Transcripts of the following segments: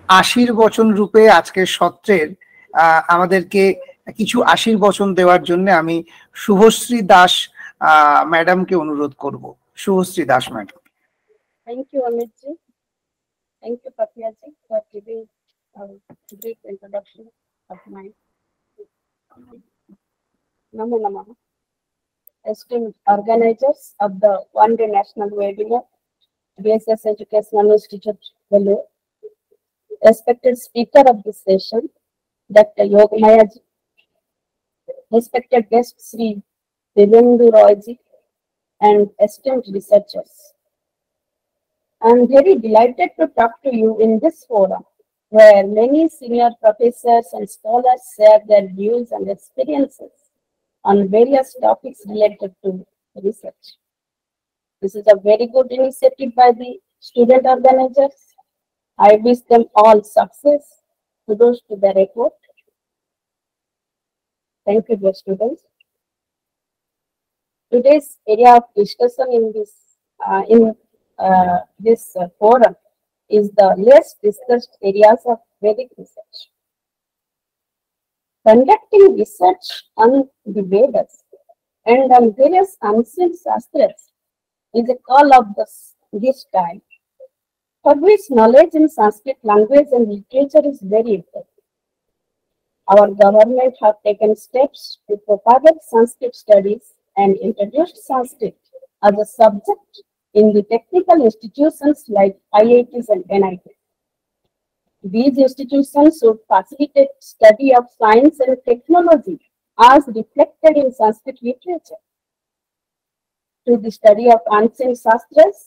আশীর্বচন রূপে আজকের সত্রের আমাদেরকে কিছু আশীর্বচন দেওয়ার জন্য আমি শুভশ্রী দাস ম্যাডামকে অনুরোধ করব। Subhashree Das madam. Thank you, Amitji. Thank you, Papyaji, for giving a brief introduction of mine. Namo Namah. Esteemed organizers of the one-day national webinar, BSS Educational Institute, Vellore, respected speaker of this session, Dr. Yogamaya ji, respected guest Sri Devendu Roy ji, and esteemed researchers. I am very delighted to talk to you in this forum, where many senior professors and scholars share their views and experiences on various topics related to research. This is a very good initiative by the student organizers. I wish them all success. Kudos to their effort. Thank you, dear students. Today's area of discussion in this forum is the less discussed areas of Vedic research. Conducting research on the Vedas and on various ancient Shastras is a call of this time, for which knowledge in Sanskrit language and literature is very important. Our government have taken steps to propagate Sanskrit studies and introduced Sanskrit as a subject in the technical institutions like IITs and NITs. These institutions should facilitate study of science and technology as reflected in Sanskrit literature. Through the study of ancient Shastras,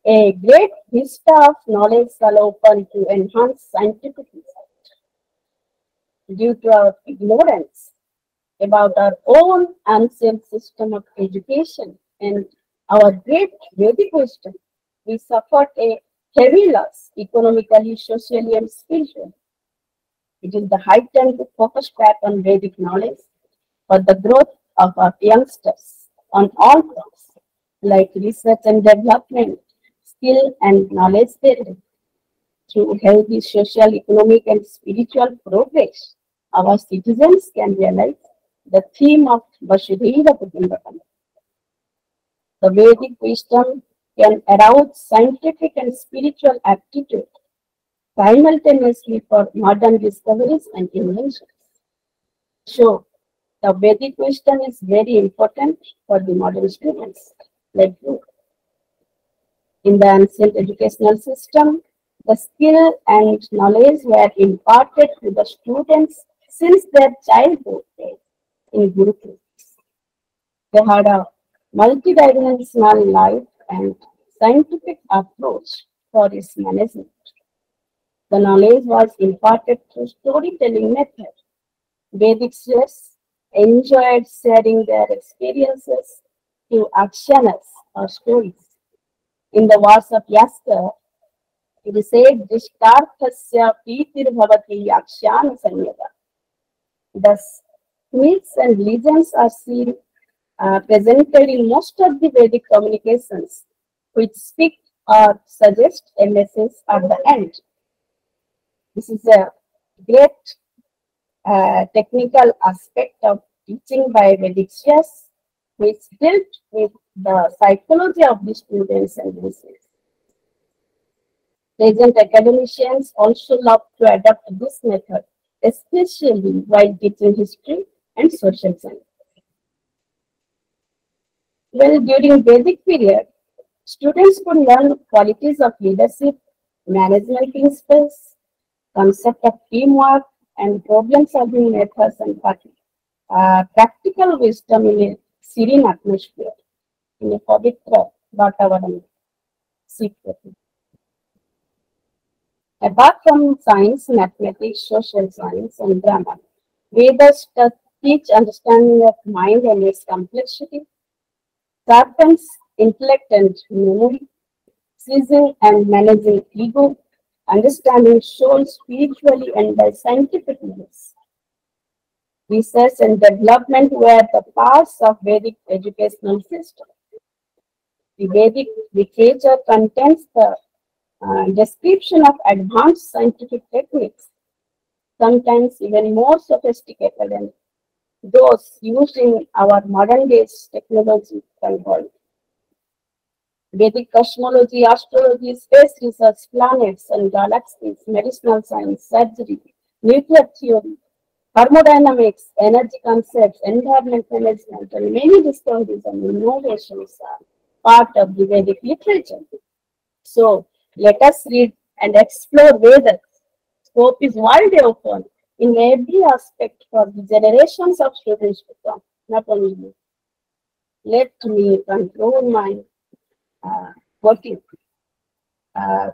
a great vista of knowledge shall open to enhance scientific research. Due to our ignorance about our own ancient system of education and our great Vedic wisdom, we suffered a heavy loss economically, socially, and spiritually. It is the high time to focus back on Vedic knowledge for the growth of our youngsters on all fronts, like research and development, skill and knowledge building. Through healthy social, economic, and spiritual progress, our citizens can realize the theme of Vasudhaiva Kutumbakam. The Vedic wisdom can arouse scientific and spiritual aptitude simultaneously for modern discoveries and inventions. So, the Vedic wisdom is very important for the modern students like you. In the ancient educational system, the skill and knowledge were imparted to the students since their childhood days in Gurukuls. They had a multidimensional life and scientific approach for its management. The knowledge was imparted through storytelling method. Vedic seers enjoyed sharing their experiences through akshanas or stories. In the verse of Yaska, it is said, Dishtarthasya Pitir Bhavati Akshana Sanyada. Thus, myths and legends are seen presented in most of the Vedic communications, which speak or suggest a message at the end. This is a great technical aspect of teaching by Vedic seers, which dealt with the psychology of the students and listeners. Present academicians also love to adopt this method, especially while teaching history and social science. Well, during Vedic period, students could learn qualities of leadership, management principles, concept of teamwork, and problem-solving methods and practical wisdom in a serene atmosphere, in a pavitra vatavaran. Apart from science, mathematics, social science, and grammar, Vedas teach understanding of mind and its complexity, sharpens intellect and memory, seizing and managing ego, understanding soul spiritually and by scientific means. Research and development were the parts of Vedic educational system. The Vedic literature contains the description of advanced scientific techniques, sometimes even more sophisticated than those used in our modern days technology control. Vedic cosmology, astrology, space research, planets and galaxies, medicinal science, surgery, nuclear theory, thermodynamics, energy concepts, environment management, and many discoveries and innovations are part of the Vedic literature. So let us read and explore Vedas. Scope is wide open in every aspect for the generations of students to come, not only me. Let me conclude my quoting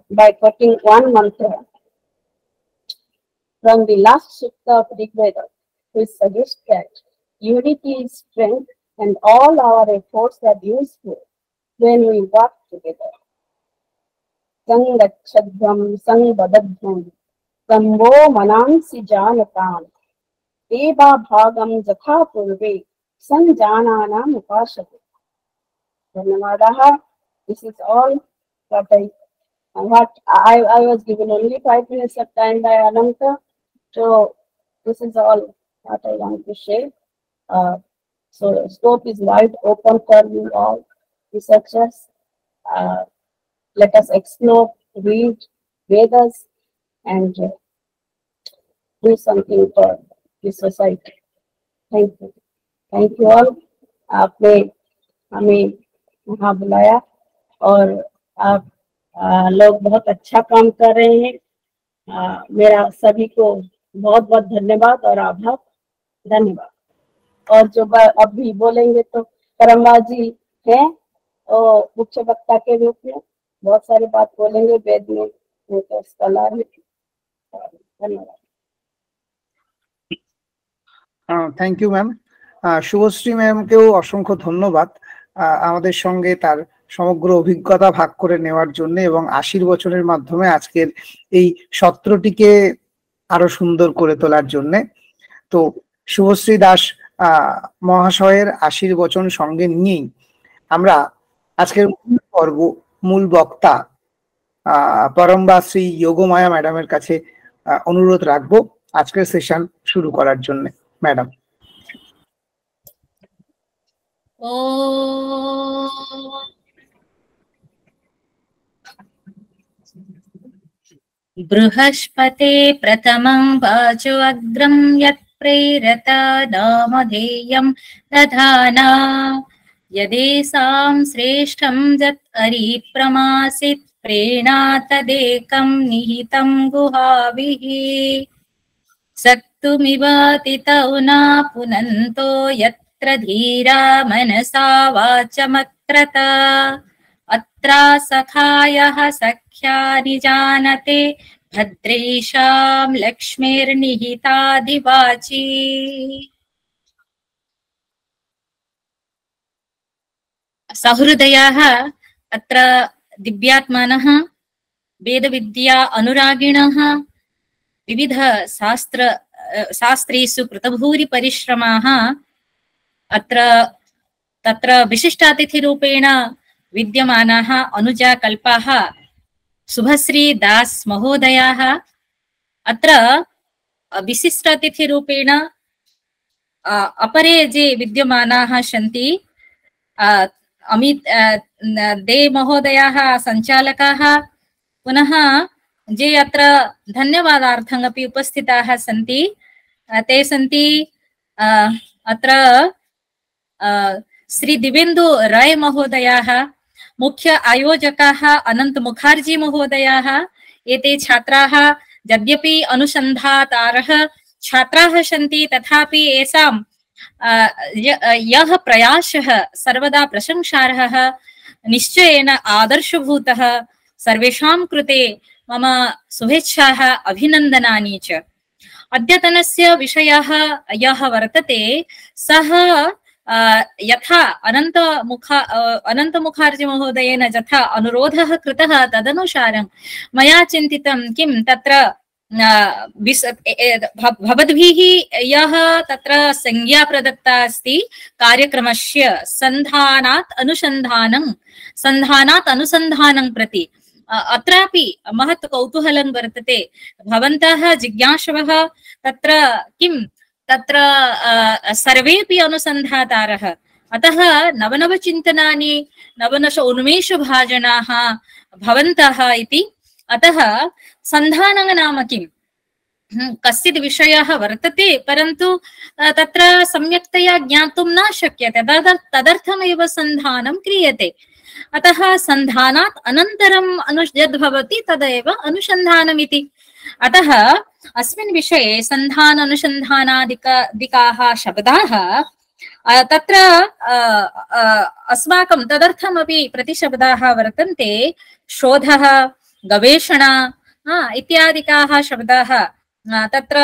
by quoting one mantra from the last sutta of Rig Veda, which suggests that unity is strength and all our efforts are useful when we work together. Sangachadvam sangbadadvam sambo manansi janatam deva bhagam jatha purve sanjananam upashate. Dhanyavadaha. This is all what I was given only 5 minutes of time by Ananta. So this is all what I want to share. So scope is wide open for you all researchers. Let us explore, read Vedas and do something for the society. Thank you. Thank you all. आपने हमें यहाँ बुलाया और आप लोग बहुत अच्छा काम कर रहे हैं। मेरा सभी को बहुत बहुत धन्यवाद और आभार। धन्यवाद। और जो अभी बोलेंगे तो करमबा जी हैं और मुख्य वक्ता के रूप में बहुत सारी बात बोलेंगे वेद में, तो स्कॉलर है। धन्यवाद। Thank you ma'am. শুভশ্রী ম্যামকেও অসংখ্য ধন্যবাদ আমাদের সঙ্গে তার সমগ্র অভিজ্ঞতা ভাগ করে নেওয়ার জন্য এবং 80 বছরের মাধ্যমে আজকের এই সত্রটিকে আরো সুন্দর করে তোলার জন্য। তো শুভশ্রী দাস মহাশয়ের 80 বচন সঙ্গে নিয়েই আমরা আজকের পর্ব মূল বক্তা পরমবা শ্রী যোগমায়া ম্যাডামের কাছে অনুরোধ রাখবো আজকের সেশন শুরু করার জন্য। ম্যাডাম। बृहस्पते प्रथमं वाचो अग्रं यत् प्रेरता नामधेयं दधाना यदेषां श्रेष्ठं यत् अरिप्रमासित् प्रेणा तदेकं निहितं गुहाभिः सक्तुमिवातितौ न पुनन्तो यत्र धीरा मनसा वाचमत्रत अत्रा सखायः सख्यानि जानते भद्रेषां लक्ष्मीर्निहितादिवाची। सहृदयाः अत्र दिव्यात्मानः वेदविद्या अनुरागिणः विविध शास्त्रेषु कृतभूरि परिश्रमाः अत्र तत्र विशिष्टातिथिरूपेण विद्यमानाः अनुजा कल्पाः शुभश्री दास महोदयाः अत्र विशिष्टातिथिरूपेण अपरे जे विद्यमानाः सन्ति अमित दे महोदयाः संचालकाः पुनः जे अत्र धन्यवादार्थम् अपि उपस्थिताः सन्ति ते सन्ति अत्र श्री दिवेन्दु राय महोदयाः मुख्य आयोजकाः अनंत मुखर्जी महोदयाः एते छात्राः यद्यपि अनुसन्धातारः छात्राः सन्ति तथापि येषां यः प्रयासः सर्वदा प्रशंसार्हः निश्चयेन आदर्शभूतः सर्वेषां कृते मम शुभेच्छाः अभिनन्दनानि च। अद्यतनस्य विषयः यः वर्तते सः यथा अनंत मुखर्जी महोदयेन यथा अनुरोधः कृतः तदनुसारं मया चिन्तितं किं तत्र भवद्भिः यः तत्र संज्ञा प्रदत्ता अस्ति कार्यक्रमस्य सन्धानात् अनुसन्धानं प्रति अत्रापि महत् कौतूहलं वर्तते। भवन्तः जिज्ञासवः तत्र किं तत्र सर्वेपि अनुसन्धातारः, अतः नवनवचिन्तनानि नवनश उन्मेषभाजनाः भवन्तः इति। अतः सन्धानः नाम किम्? कश्चित् विषयः वर्तते परन्तु तत्र सम्यक्तया ज्ञातुं न शक्यते, तदर्थमेव सन्धानं क्रियते। अतः सन्धानात् अनन्तरम् यद् भवति तदेव अनुसन्धानमिति। अतः अस्मिन् विषये सन्धान अनुसन्धानादिकाः शब्दाः तत्र अस्माकं तदर्थमपि प्रतिशब्दाः वर्तन्ते। शोधः, गवेषणा इत्यादिकाः शब्दाः तत्र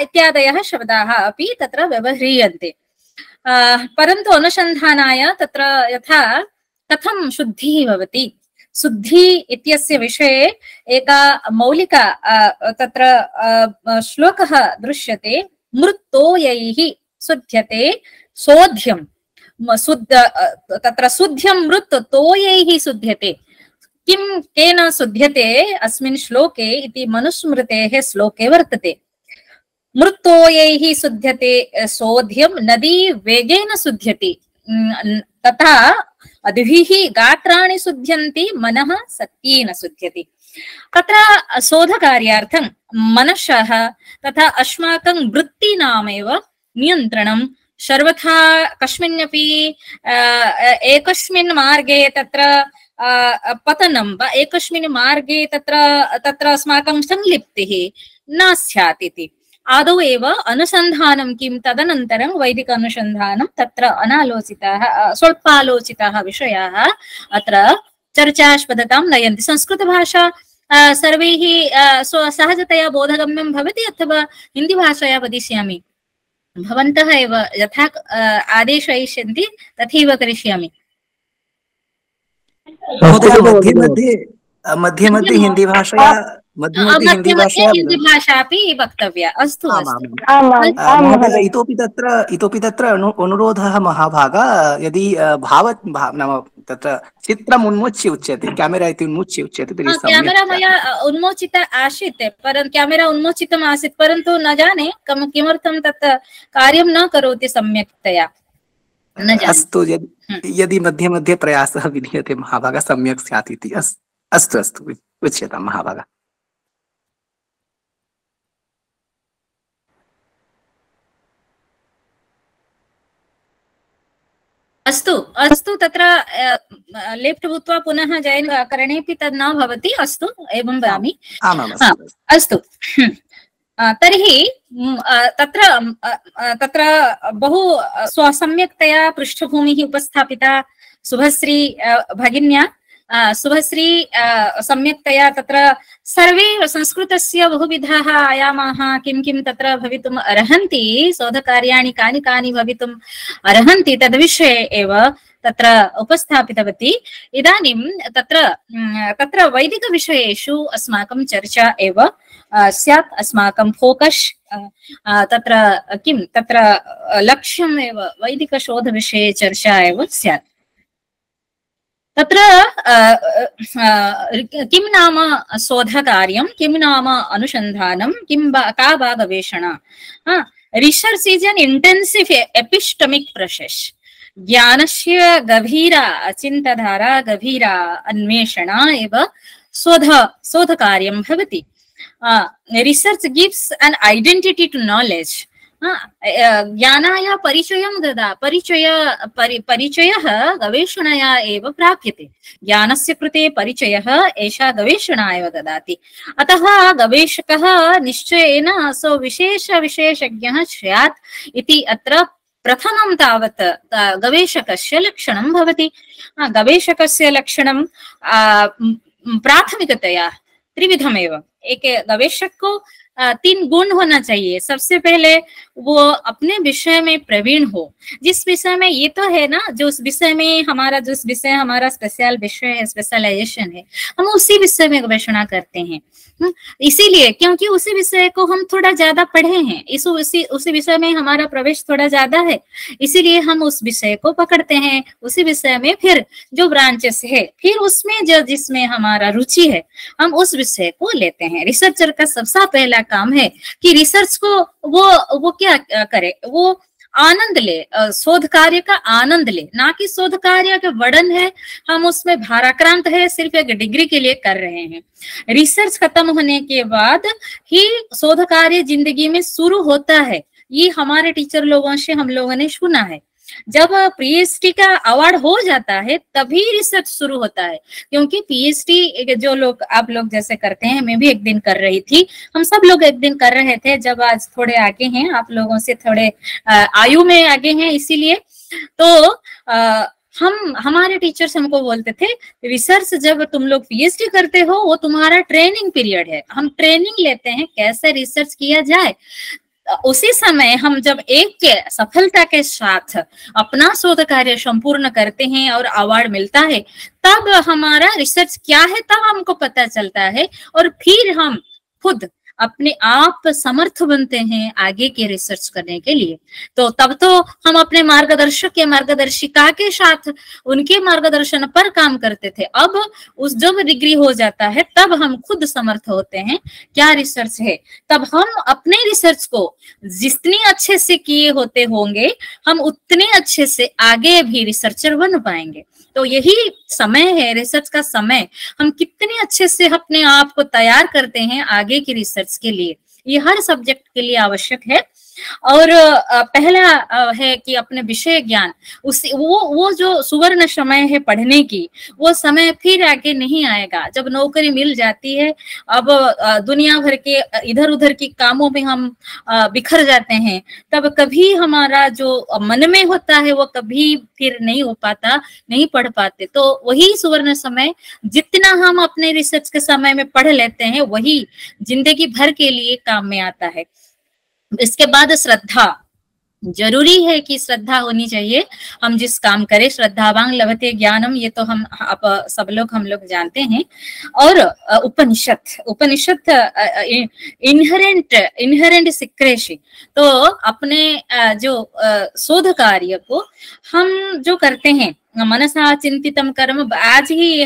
इत्यादयः शब्दाः अपि तत्र व्यवह्रियन्ते। परन्तु अनुसन्धानाय तत्र यथा कथं शुद्धिः भवति, शुद्धि इत्यस्य विषये एका मौलिका तत्र श्लोकः दृश्यते। मृत्तोयैः शुध्यते शोध्यं, तत्र शुद्ध्यं मृत् तोयैः शुध्यते। किं केन शुध्यते अस्मिन् श्लोके इति मनुस्मृतेः श्लोके वर्तते। मृत्तोयैः शुध्यते शोध्यं, नदी वेगेन शुध्यति, तथा अद्भिः गात्राणि शुध्यन्ति, मनः सत्येन शुध्यति। तत्र शोधकार्यार्थं मनसः तथा अस्माकं वृत्तीनामेव नियन्त्रणं सर्वथा कस्मिन्नपि एकस्मिन् मार्गे तत्र पतनं वा एकस्मिन् मार्गे तत्र अस्माकं संलिप्तिः न स्यात् इति। आदौ एव अनुसन्धानं किं, तदनन्तरं वैदिक अनुसन्धानं, तत्र अनालोचिताः स्वल्पालोचिताः विषयाः अत्र चर्चास्पदतां नयन्ति। संस्कृतभाषा सर्वैः सहजतया बोधगम्यं भवति अथवा हिन्दीभाषया वदिष्यामि? भवन्तः एव यथा आदेशयिष्यन्ति तथैव करिष्यामि। मध्ये मध्ये हिंदी भाषया हिंदी भाषा अपि वक्तव्या। अस्तु इतोपि तत्र अनुरोधः महाभागा, यदि नाम तत्र चित्रम् उन्मुच्य उच्यते, कैमरा इति उन्मुच्य उच्यते तर्हि कैमरा मया उन्मोचित आसीत्, परन्तु कैमरा उन्मोचितम् आसीत्, परन्तु न जाने किमर्थं तत् कार्यं न करोति सम्यक्तया। अस्तु, यदि मध्ये मध्ये प्रयासः विधीयते महाभागा सम्यक् स्यात् इति। अस्तु अस्तु, उच्यतां महाभागा। अस्तु अस्तु, तत्र लेफ्ट् भूत्वा पुनः जॉइन करणेपि तद् न भवति। अस्तु, एवं वदामि। अस्तु, तर्हि तत्र बहु सम्यक्तया पृष्ठभूमिः उपस्थापिता शुभश्री भगिन्या। शुभश्री सम्यक्तया तत्र सर्वे संस्कृतस्य बहुविधाः आयामाः किं किं तत्र भवितुम् अर्हन्ति, शोधकार्याणि कानि कानि भवितुम् अर्हन्ति तद्विषये एव तत्र उपस्थापितवती। इदानीं तत्र वैदिकविषयेषु अस्माकं चर्चा एव स्यात्, अस्माकं फोकस् तत्र किं तत्र लक्ष्यम् एव वैदिकशोधविषये चर्चा एव स्यात्। तत्र किं नाम शोधकार्यं, किं नाम अनुसन्धानं, का वा गवेषणा? Research is an intensive epistemic process. ज्ञानस्य गभीरा चिन्तधारा, गभीरा अन्वेषणा एव शोधकार्यं भवति। Research gives an identity to knowledge. ज्ञानाय परिचयं परिचयः गवेषणया एव प्राप्यते। ज्ञानस्य कृते परिचयः एषा गवेषणा एव ददाति। अतः गवेषकः निश्चयेन सो विशेषज्ञः स्यात् इति अत्र प्रथमं तावत् गवेषकस्य लक्षणं भवति। गवेषकस्य लक्षणं प्राथमिकतया त्रिविधमेव। एक गवेषक को 3 गुण होना चाहिए। सबसे पहले वो अपने विषय में प्रवीण हो। जिस विषय में, ये तो है ना, जो उस विषय में हमारा, जिस विषय हमारा स्पेशल विषय है, स्पेशलाइजेशन है, हम उसी विषय में गवेषणा करते हैं। इसीलिए, क्योंकि उसी विषय को हम थोड़ा ज्यादा पढ़े हैं, उसी विषय में हमारा प्रवेश थोड़ा ज्यादा है, इसीलिए हम उस विषय को पकड़ते हैं। उसी विषय में फिर जो ब्रांचेस है, फिर उसमें जो जिसमें हमारा रुचि है, हम उस विषय को लेते हैं। रिसर्चर का सबसे पहला काम है कि रिसर्च को वो क्या करे, वो आनंद ले, शोध कार्य का आनंद ले, ना कि शोध कार्य के वर्णन है, हम उसमें भाराक्रांत है, सिर्फ एक डिग्री के लिए कर रहे हैं। रिसर्च खत्म होने के बाद ही शोध कार्य जिंदगी में शुरू होता है। ये हमारे टीचर लोगों से हम लोगों ने सुना है। जब पीएचडी का अवार्ड हो जाता है तभी रिसर्च शुरू होता है, क्योंकि पीएचडी जो लोग, आप लोग जैसे करते हैं, मैं भी एक दिन कर रही थी, हम सब लोग एक दिन कर रहे थे। जब आज थोड़े आगे हैं, आप लोगों से थोड़े आयु में आगे हैं, इसीलिए तो हमारे टीचर्स हमको बोलते थे, रिसर्च जब तुम लोग पीएचडी करते हो वो तुम्हारा ट्रेनिंग पीरियड है, हम ट्रेनिंग लेते हैं कैसे रिसर्च किया जाए। उसी समय हम जब एक सफलता के साथ अपना शोध कार्य संपूर्ण करते हैं और अवार्ड मिलता है, तब हमारा रिसर्च क्या है तब हमको पता चलता है, और फिर हम खुद अपने आप समर्थ बनते हैं आगे के रिसर्च करने के लिए। तो तब तो हम अपने मार्गदर्शक या मार्गदर्शिका के साथ उनके मार्गदर्शन पर काम करते थे। अब उस जब डिग्री हो जाता है तब हम खुद समर्थ होते हैं क्या रिसर्च है, तब हम अपने रिसर्च को जितनी अच्छे से किए होते होंगे हम उतने अच्छे से आगे भी रिसर्चर बन पाएंगे। तो यही समय है रिसर्च का समय, हम कितने अच्छे से अपने आप को तैयार करते हैं आगे की रिसर्च के लिए, ये हर सब्जेक्ट के लिए आवश्यक है। और पहला है कि अपने विषय ज्ञान, उसी वो जो सुवर्ण समय है पढ़ने की, वो समय फिर आगे नहीं आएगा। जब नौकरी मिल जाती है, अब दुनिया भर के इधर उधर की कामों में हम बिखर जाते हैं, तब कभी हमारा जो मन में होता है वो कभी फिर नहीं हो पाता, नहीं पढ़ पाते। तो वही सुवर्ण समय, जितना हम अपने रिसर्च के समय में पढ़ लेते हैं, वही जिंदगी भर के लिए काम में आता है। इसके बाद श्रद्धा, जरूरी है कि श्रद्धा होनी चाहिए। हम जिस काम करें, श्रद्धावान लभते ज्ञानम, ये तो हम सब लोग हम लोग जानते हैं। और उपनिषद इनहेरेंट सिक्रेसी, तो अपने जो शोध कार्य को हम जो करते हैं मनसा चिंतितम कर्म, आज ही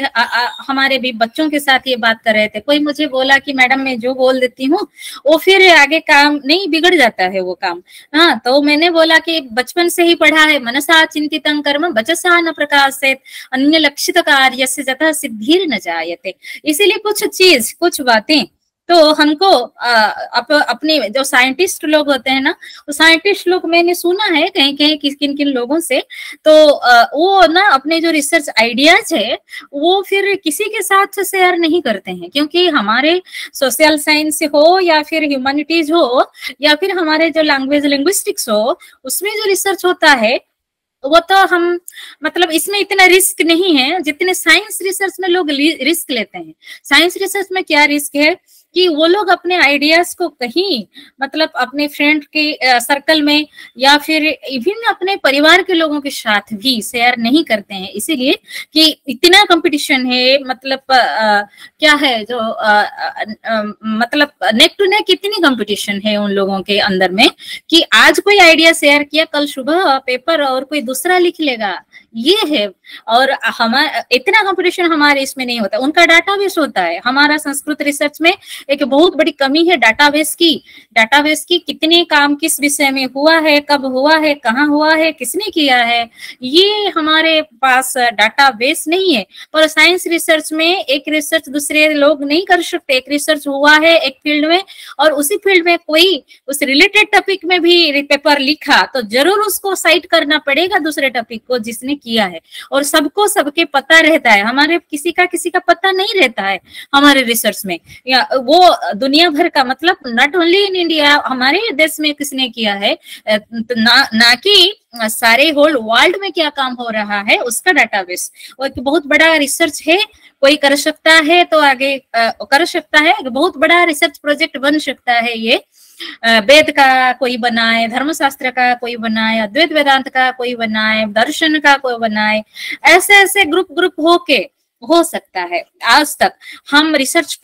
हमारे भी बच्चों के साथ ये बात कर रहे थे। कोई मुझे बोला कि मैडम मैं जो बोल देती हूँ वो फिर आगे काम नहीं, बिगड़ जाता है वो काम। हाँ, तो मैंने बोला कि बचपन से ही पढ़ा है, मनसा चिंतितम कर्म वचसा न प्रकाशेत अन्य लक्षित कार्य से जतः सिद्धिर न जायते। इसीलिए कुछ बातें तो हमको अपने जो साइंटिस्ट लोग होते हैं ना, वो साइंटिस्ट लोग मैंने सुना है कहीं किन किन लोगों से, तो वो ना अपने जो रिसर्च आइडियाज है वो फिर किसी के साथ शेयर नहीं करते हैं, क्योंकि हमारे सोशल साइंस हो या फिर ह्यूमैनिटीज हो या फिर हमारे जो लैंग्वेज लिंग्विस्टिक्स हो, उसमें जो रिसर्च होता है वो तो हम मतलब इसमें इतना रिस्क नहीं है जितने साइंस रिसर्च में लोग रिस्क लेते हैं। साइंस रिसर्च में क्या रिस्क है कि वो लोग अपने आइडियाज को कहीं मतलब अपने फ्रेंड के सर्कल में या फिर इवन अपने परिवार के लोगों के साथ भी शेयर नहीं करते हैं, इसीलिए कि इतना कंपटीशन है, मतलब क्या है जो मतलब नेक टू नेक इतनी कंपटीशन है उन लोगों के अंदर में कि आज कोई आइडिया शेयर किया, कल सुबह पेपर और कोई दूसरा लिख लेगा, ये है। और हमारा इतना कंपटीशन हमारे इसमें नहीं होता, उनका डाटाबेस होता है। हमारा संस्कृत रिसर्च में एक बहुत बड़ी कमी है डाटाबेस की कितने काम किस विषय में हुआ है, कब हुआ है, कहाँ हुआ है, किसने किया है, ये हमारे पास डाटाबेस नहीं है। पर साइंस रिसर्च में एक रिसर्च दूसरे लोग नहीं कर सकते। एक रिसर्च हुआ है एक फील्ड में और उसी फील्ड में कोई उस रिलेटेड टॉपिक में भी पेपर लिखा तो जरूर उसको साइट करना पड़ेगा दूसरे टॉपिक को जिसने किया है, और सबको सबके पता रहता है। हमारे किसी का पता नहीं रहता है हमारे रिसर्च में, या वो दुनिया भर का, मतलब नॉट ओनली इन इंडिया, हमारे देश में किसने किया है, ना कि सारे होल वर्ल्ड में क्या काम हो रहा है उसका डाटाबेस। और बहुत बड़ा रिसर्च है, कोई कर सकता है तो आगे कर सकता है, बहुत बड़ा रिसर्च प्रोजेक्ट बन सकता है ये। वेद का कोई बनाए, धर्मशास्त्र का कोई बनाए, अद्वैत वेदांत का कोई बनाए, दर्शन का कोई बनाए, ऐसे ऐसे ग्रुप होके हो सकता है। आज तक हम रिसर्च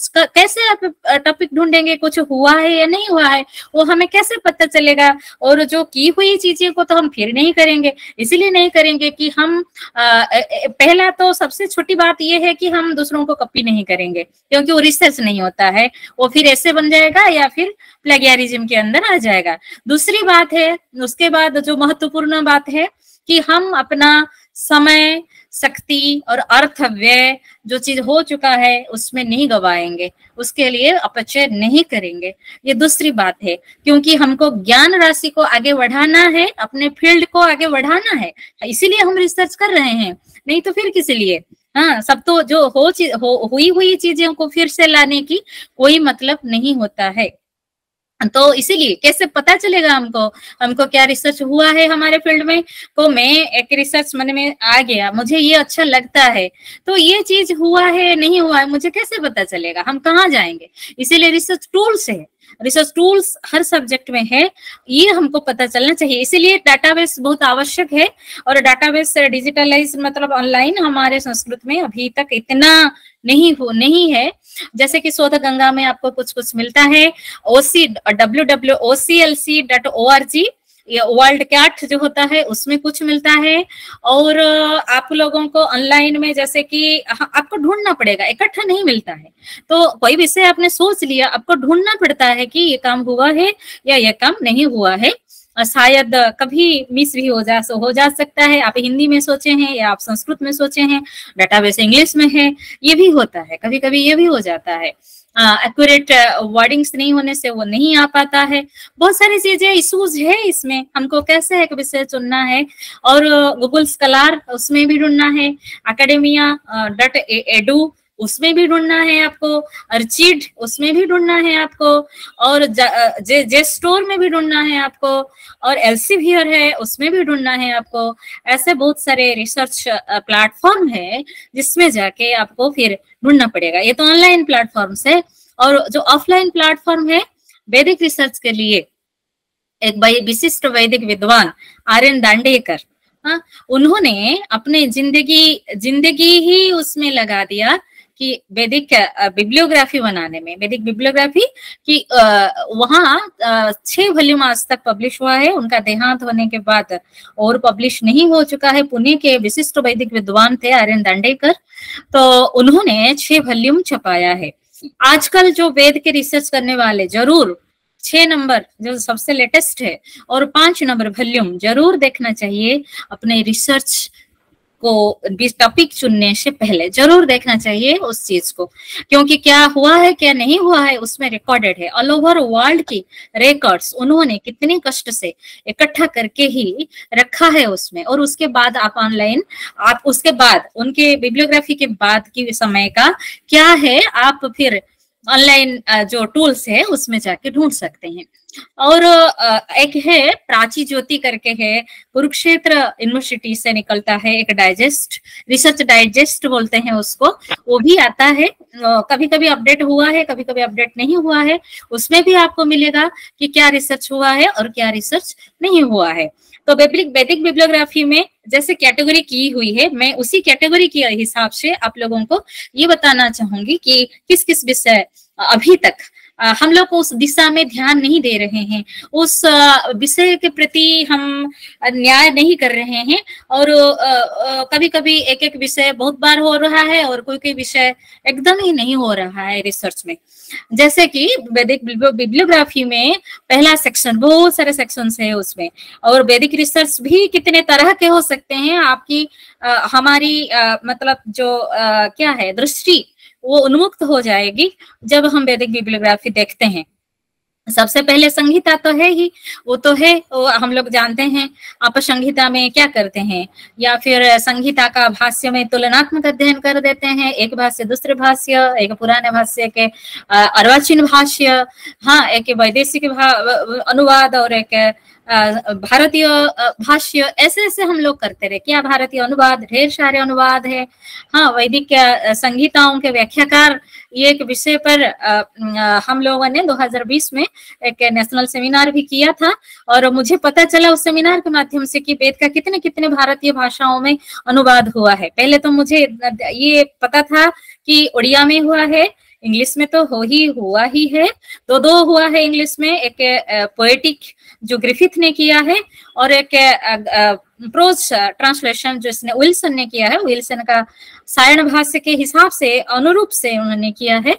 का कैसे आप टॉपिक ढूंढेंगे, कुछ हुआ है या नहीं हुआ है वो हमें कैसे पता चलेगा। और जो की हुई चीजें को तो हम फिर नहीं करेंगे, इसीलिए नहीं करेंगे कि हम पहला तो सबसे छोटी बात ये है कि हम दूसरों को कॉपी नहीं करेंगे, क्योंकि वो रिसर्च नहीं होता है, वो फिर ऐसे बन जाएगा या फिर प्लेगियरिज्म के अंदर आ जाएगा। दूसरी बात है, उसके बाद जो महत्वपूर्ण बात है कि हम अपना समय, शक्ति और अर्थ व्यय जो चीज हो चुका है उसमें नहीं गवाएंगे, उसके लिए अपचय नहीं करेंगे। ये दूसरी बात है, क्योंकि हमको ज्ञान राशि को आगे बढ़ाना है, अपने फील्ड को आगे बढ़ाना है, इसीलिए हम रिसर्च कर रहे हैं, नहीं तो फिर किस लिए। हाँ, सब तो जो हुई हुई चीजों को फिर से लाने की कोई मतलब नहीं होता है। तो इसीलिए कैसे पता चलेगा हमको क्या रिसर्च हुआ है हमारे फील्ड में। तो मैं एक रिसर्च मन में आ गया, मुझे ये अच्छा लगता है, तो ये चीज हुआ है नहीं हुआ है मुझे कैसे पता चलेगा, हम कहाँ जाएंगे। इसीलिए रिसर्च टूल्स है, रिसर्च टूल्स हर सब्जेक्ट में है, ये हमको पता चलना चाहिए। इसीलिए डाटाबेस बहुत आवश्यक है। और डाटाबेस डिजिटलाइज मतलब ऑनलाइन हमारे संस्कृत में अभी तक इतना नहीं है। जैसे कि शोध गंगा में आपको कुछ मिलता है, www.oclc.org, ये वर्ल्ड कैट जो होता है उसमें कुछ मिलता है। और आप लोगों को ऑनलाइन में जैसे कि आपको ढूंढना पड़ेगा, इकट्ठा नहीं मिलता है। तो कोई विषय आपने सोच लिया, आपको ढूंढना पड़ता है कि ये काम हुआ है या ये काम नहीं हुआ है। शायद कभी मिस भी हो जा सकता है, आप हिंदी में सोचे हैं या आप संस्कृत में सोचे हैं, डाटाबेस इंग्लिश में है, ये भी होता है, कभी कभी ये भी हो जाता है। एक्यूरेट वर्डिंग्स नहीं होने से वो नहीं आ पाता है। बहुत सारी चीजें इश्यूज है इसमें, हमको कैसे एक विषय चुनना है। और गूगल स्कॉलर उसमें भी ढूंढना है, academia.edu उसमें भी ढूंढना है आपको, अर्चिड उसमें भी ढूंढना है आपको, और जे स्टोर में भी ढूंढना है आपको, और एल्सेवियर है उसमें भी ढूंढना है आपको। ऐसे बहुत सारे रिसर्च प्लेटफॉर्म है जिसमें जाके आपको फिर ढूंढना पड़ेगा। ये तो ऑनलाइन प्लेटफॉर्म्स है। और जो ऑफलाइन प्लेटफॉर्म है वैदिक रिसर्च के लिए, एक विशिष्ट वैदिक विद्वान आर्यन दांडेकर, उन्होंने अपने जिंदगी ही उसमें लगा दिया कि वैदिक बिब्लियोग्राफी बनाने में। वैदिक बिब्लियोग्राफी की वहाँ 6 वॉल्यूम आज तक पब्लिश हुआ है, उनका देहांत होने के बाद और पब्लिश नहीं हो चुका है। पुणे के विशिष्ट वैदिक विद्वान थे आर्यन दांडेकर, तो उन्होंने 6 वॉल्यूम छपाया है। आजकल जो वेद के रिसर्च करने वाले जरूर 6 नंबर जो सबसे लेटेस्ट है और 5 नंबर वॉल्यूम जरूर देखना चाहिए। अपने रिसर्च को टॉपिक चुनने से पहले जरूर देखना चाहिए उस चीज को, क्योंकि क्या हुआ है क्या नहीं हुआ है उसमें रिकॉर्डेड है। ऑल ओवर वर्ल्ड की रिकॉर्ड्स उन्होंने कितने कष्ट से इकट्ठा करके ही रखा है उसमें। और उसके बाद आप ऑनलाइन, आप उसके बाद उनके बिब्लियोग्राफी के बाद की समय का क्या है, आप फिर ऑनलाइन जो टूल्स है उसमें जाके ढूंढ सकते हैं। और एक है प्राची ज्योति करके है, कुरुक्षेत्र यूनिवर्सिटी से निकलता है एक डाइजेस्ट, रिसर्च डाइजेस्ट बोलते हैं उसको, वो भी आता है। कभी कभी अपडेट हुआ है, कभी कभी अपडेट नहीं हुआ है, उसमें भी आपको मिलेगा कि क्या रिसर्च हुआ है और क्या रिसर्च नहीं हुआ है। तो वैदिक बिब्लियोग्राफी में जैसे कैटेगरी की हुई है, मैं उसी कैटेगरी के हिसाब से आप लोगों को ये बताना चाहूंगी कि किस किस विषय अभी तक हम लोग उस दिशा में ध्यान नहीं दे रहे हैं, उस विषय के प्रति हम न्याय नहीं कर रहे हैं। और कभी कभी एक एक विषय बहुत बार हो रहा है और कोई कोई विषय एकदम ही नहीं हो रहा है रिसर्च में। जैसे कि वैदिक बिब्लियोग्राफी में पहला सेक्शन, बहुत सारे सेक्शंस है उसमें, और वैदिक रिसर्च भी कितने तरह के हो सकते हैं। आपकी हमारी मतलब जो क्या है दृष्टि वो उन्मुक्त हो जाएगी जब हम वैदिक बिब्लियोग्राफी देखते हैं। सबसे पहले संहिता तो है ही, वो तो है, वो हम लोग जानते हैं। आप संहिता में क्या करते हैं, या फिर संहिता का भाष्य में तुलनात्मक अध्ययन कर देते हैं, एक भाष्य दूसरे भाष्य, एक पुराने भाष्य के अर्वाचीन भाष्य, हाँ एक वैदेशिक अनुवाद और एक भारतीय भाष्य, ऐसे ऐसे हम लोग करते रहे। क्या भारतीय अनुवाद, ढेर सारे अनुवाद है। हाँ, वैदिक संहिताओं के व्याख्याकार, ये एक विषय पर हम लोगों ने 2020 में एक नेशनल सेमिनार भी किया था, और मुझे पता चला उस सेमिनार के माध्यम से कि वेद का कितने कितने भारतीय भाषाओं में अनुवाद हुआ है। पहले तो मुझे ये पता था कि उड़िया में हुआ है, इंग्लिश में तो हुआ ही है, दो हुआ है इंग्लिश में, एक पोएटिक जो ग्रिफिथ ने किया है, और एक प्रोज ट्रांसलेशन जो इसने विल्सन ने किया है, विल्सन का सायण भाष्य के हिसाब से अनुरूप से उन्होंने किया है।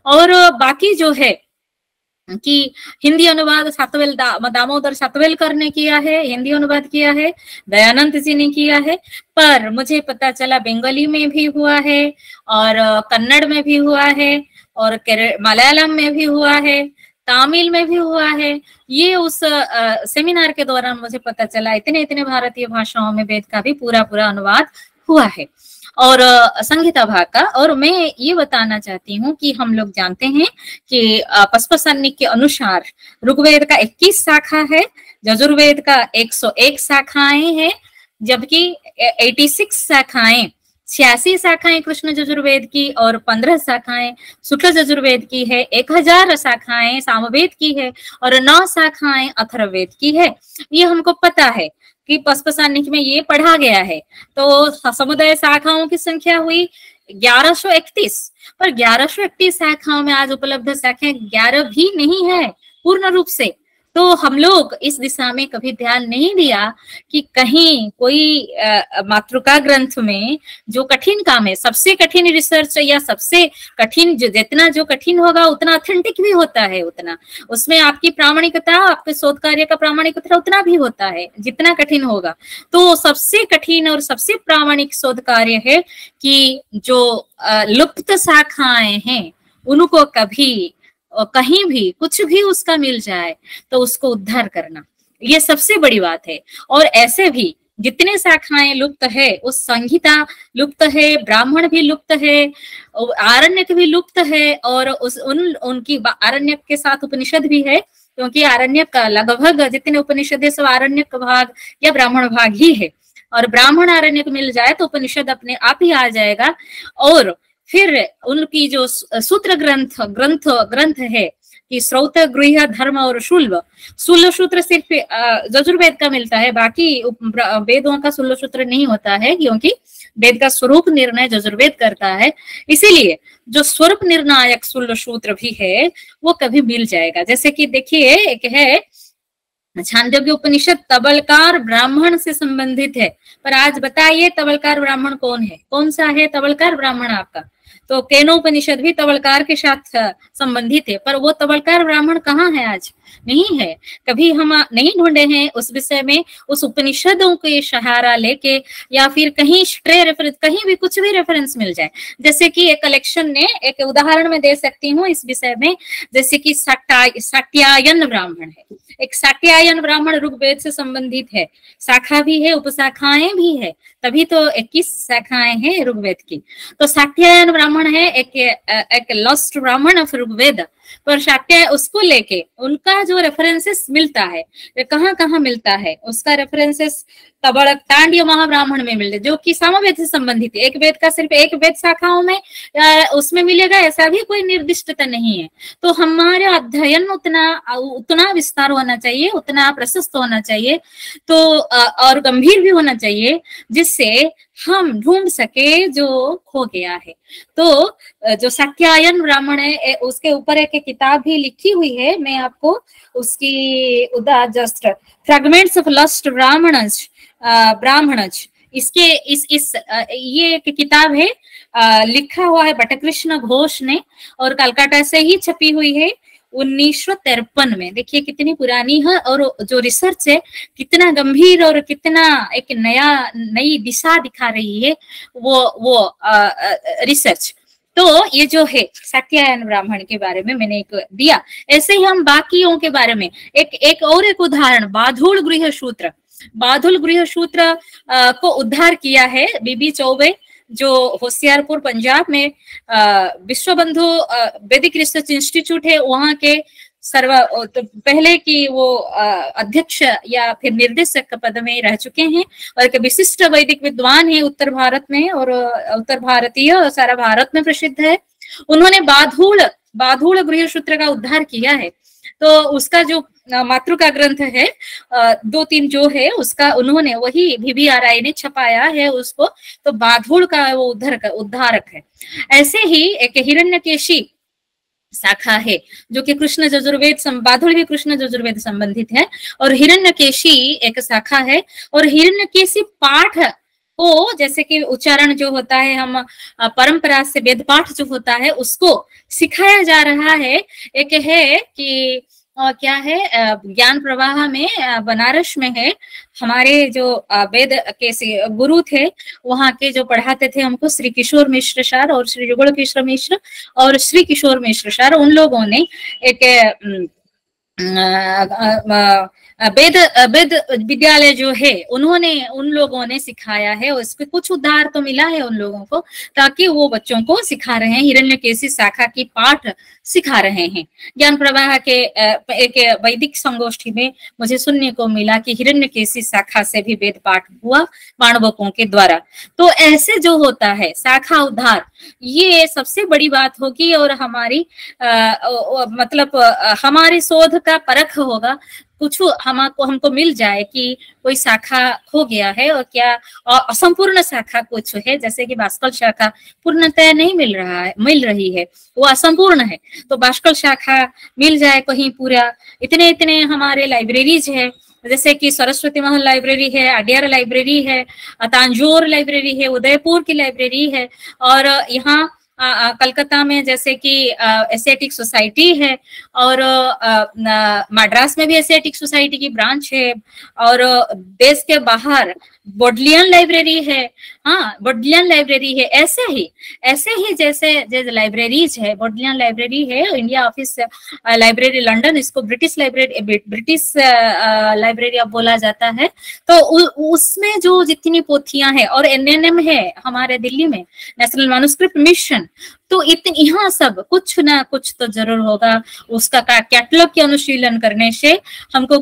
और बाकी जो है कि हिंदी अनुवाद सातवेल दामोदर सातवेलकर ने किया है, हिंदी अनुवाद किया है, दयानंद जी ने किया है। पर मुझे पता चला बंगाली में भी हुआ है, और कन्नड़ में भी हुआ है, और मलयालम में भी हुआ है, तमिल में भी हुआ है। ये उस सेमिनार के दौरान मुझे पता चला, इतने इतने भारतीय भाषाओं में वेद का भी पूरा पूरा अनुवाद हुआ है, और संहिता भाग का। और मैं ये बताना चाहती हूँ कि हम लोग जानते हैं कि पस्पसन्निक के अनुसार ऋग्वेद का 21 शाखा है, यजुर्वेद का 101 शाखाएं हैं, जबकि 86 शाखाएं, 86 शाखाएं कृष्ण यजुर्वेद की, और 15 शाखाएं शुक्ल यजुर्वेद की है, 1000 शाखाएं सामवेद की है, और 9 शाखाएं अथर्ववेद की है। ये हमको पता है कि पस्पसन्निक में ये पढ़ा गया है। तो समुदाय शाखाओं की संख्या हुई 1131, पर 1131 शाखाओं में आज उपलब्ध शाखाएं 11 भी नहीं है पूर्ण रूप से। तो हम लोग इस दिशा में कभी ध्यान नहीं दिया कि कहीं कोई मातृका ग्रंथ में जो कठिन काम है, सबसे कठिन रिसर्च या सबसे कठिन जितना जो कठिन होगा उतना ऑथेंटिक भी होता है, उतना उसमें आपकी प्रामाणिकता, आपके शोध कार्य का प्रामाणिकता उतना भी होता है जितना कठिन होगा। तो सबसे कठिन और सबसे प्रामाणिक शोध कार्य है कि जो लुप्त शाखाएं हैं उनको कभी कहीं भी कुछ भी उसका मिल जाए तो उसको उद्धार करना, ये सबसे बड़ी बात है। और ऐसे भी जितने शाखाएं लुप्त है, उस संहिता लुप्त है, ब्राह्मण भी लुप्त है, आरण्यक भी लुप्त है, और उनकी आरण्यक के साथ उपनिषद भी है, क्योंकि आरण्यक का लगभग जितने उपनिषद है सब आरण्यक भाग या ब्राह्मण भाग ही है। और ब्राह्मण आरण्यक मिल जाए तो उपनिषद अपने आप ही आ जाएगा। और फिर उनकी जो सूत्र ग्रंथ है कि श्रौत, गृह, धर्म और शूल्व सूत्र सिर्फ यजुर्वेद का मिलता है, बाकी वेदों का शूल्व सूत्र नहीं होता है, क्योंकि वेद का स्वरूप निर्णय यजुर्वेद करता है। इसीलिए जो स्वरूप निर्णायक शूल्व सूत्र भी है वो कभी मिल जाएगा। जैसे कि देखिए, एक है छांदोग्य उपनिषद तबलकार ब्राह्मण से संबंधित है, पर आज बताइए तबलकार ब्राह्मण कौन है, कौन सा है तबलकार ब्राह्मण आपका? तो केनोपनिषद भी तबलकार के साथ संबंधित है, पर वो तबलकार ब्राह्मण कहाँ है? आज नहीं है। कभी हम नहीं ढूंढे हैं उस विषय में, उस उपनिषदों के सहारा लेके, या फिर कहीं स्ट्रे रेफरेंस, कहीं भी कुछ भी रेफरेंस मिल जाए। जैसे कि एक कलेक्शन ने एक उदाहरण में दे सकती हूँ इस विषय में, जैसे कि साट्यायन ब्राह्मण है। एक साट्यायन ब्राह्मण ऋग्वेद से संबंधित है, शाखा भी है, उपशाखाएं भी है, तभी तो 21 शाखाएं हैं ऋग्वेद की। तो साट्यायन ब्राह्मण है एक लॉस्ट ब्राह्मण ऑफ ऋग्वेद, पर शाक्य उसको लेके उनका जो रेफरेंसेस मिलता है, कहाँ कहाँ मिलता है उसका रेफरेंसेस तबड़क तांड्य महाब्राह्मण में मिलते, जो कि सामवेद से संबंधित है। एक वेद का सिर्फ एक वेद शाखाओं में उसमें मिलेगा ऐसा भी कोई निर्दिष्टता नहीं है। तो हमारा अध्ययन उतना विस्तार होना चाहिए, उतना प्रशस्त होना चाहिए, तो और गंभीर भी होना चाहिए, जिससे हम ढूंढ सके जो खो गया है। तो जो साट्यायन ब्राह्मण है उसके ऊपर एक किताब भी लिखी हुई है, मैं आपको उसकी जस्ट फ्रैगमेंट्स ऑफ लस्ट ब्राह्मणज इसके ये एक किताब है, लिखा हुआ है बटकृष्ण घोष ने, और कलकत्ता से ही छपी हुई है 1953 में। देखिए कितनी पुरानी है, और जो रिसर्च है कितना गंभीर और कितना एक नई दिशा दिखा रही है वो रिसर्च। तो ये जो है साट्यायन ब्राह्मण के बारे में मैंने एक दिया। ऐसे ही हम बाकियों के बारे में एक उदाहरण, बाधुल गृह सूत्र को उद्धार किया है बीबी चौबे, जो होशियारपुर पंजाब में विश्व बंधु वैदिक रिसर्च इंस्टीट्यूट है, वहां के तो पहले की वो अध्यक्ष या फिर निर्देशक पद में रह चुके हैं और एक विशिष्ट वैदिक विद्वान है उत्तर भारत में, और उत्तर भारतीय सारा भारत में प्रसिद्ध है। उन्होंने बाधूल गृह सूत्र का उद्धार किया है। तो उसका जो मातृका ग्रंथ है 2-3 जो है उसका उन्होंने वही VVRI ने छपाया है उसको, तो बाधूल का वो उद्धारक है। ऐसे ही एक हिरण्यकेशी शाखा है जो कि कृष्ण यजुर्वेद बाधूल भी कृष्ण यजुर्वेद संबंधित है, और हिरण्यकेशी एक शाखा है। और हिरण्यकेशी पाठ को जैसे कि उच्चारण जो होता है, हम परंपरा से वेद पाठ जो होता है उसको सिखाया जा रहा है। एक है कि क्या है, ज्ञान प्रवाह में बनारस में है, हमारे जो वेद के गुरु थे वहां के जो पढ़ाते थे हमको, श्री किशोर मिश्र सर और श्री युगल किशोर मिश्र और श्री किशोर मिश्र सर, उन लोगों ने एक वेद विद्यालय जो है उन लोगों ने सिखाया है। उसके कुछ उद्धार तो मिला है उन लोगों को, ताकि वो बच्चों को सिखा रहे हैं, हिरण्यकेशी शाखा की पाठ सिखा रहे हैं। ज्ञान प्रवाह के एक वैदिक संगोष्ठी में मुझे सुनने को मिला कि हिरण्यकेशी शाखा से भी वेद पाठ हुआ माणवकों के द्वारा। तो ऐसे जो होता है शाखा उद्धार, ये सबसे बड़ी बात होगी, और हमारी मतलब हमारे शोध का परख होगा। कुछ हमको मिल जाए कि कोई शाखा हो गया है और क्या असंपूर्ण शाखा कुछ है, जैसे कि बाष्कल शाखा पूर्णतः नहीं मिल रही है, वो असंपूर्ण है। तो बाष्कल शाखा मिल जाए कहीं पूरा, इतने हमारे लाइब्रेरीज है, जैसे कि सरस्वती महल लाइब्रेरी है, अड्यार लाइब्रेरी है, तांजोर लाइब्रेरी है, उदयपुर की लाइब्रेरी है, और यहाँ कलकत्ता में जैसे कि एशियाटिक सोसाइटी है, और मद्रास में भी एशियाटिक सोसाइटी की ब्रांच है, और देश के बाहर बोडलियन लाइब्रेरी है। हाँ, बोडलियन लाइब्रेरी है। ऐसे ही जैसे लाइब्रेरीज है, बोडलियन लाइब्रेरी है, इंडिया ऑफिस लाइब्रेरी लंदन, इसको ब्रिटिश लाइब्रेरी अब बोला जाता है। तो उसमें जो जितनी पोथियां हैं, और NNM है हमारे दिल्ली में, नेशनल मैन्युस्क्रिप्ट मिशन, तो यहाँ सब कुछ ना कुछ तो जरूर होगा। उसका कैटलॉग के अनुशीलन करने से हमको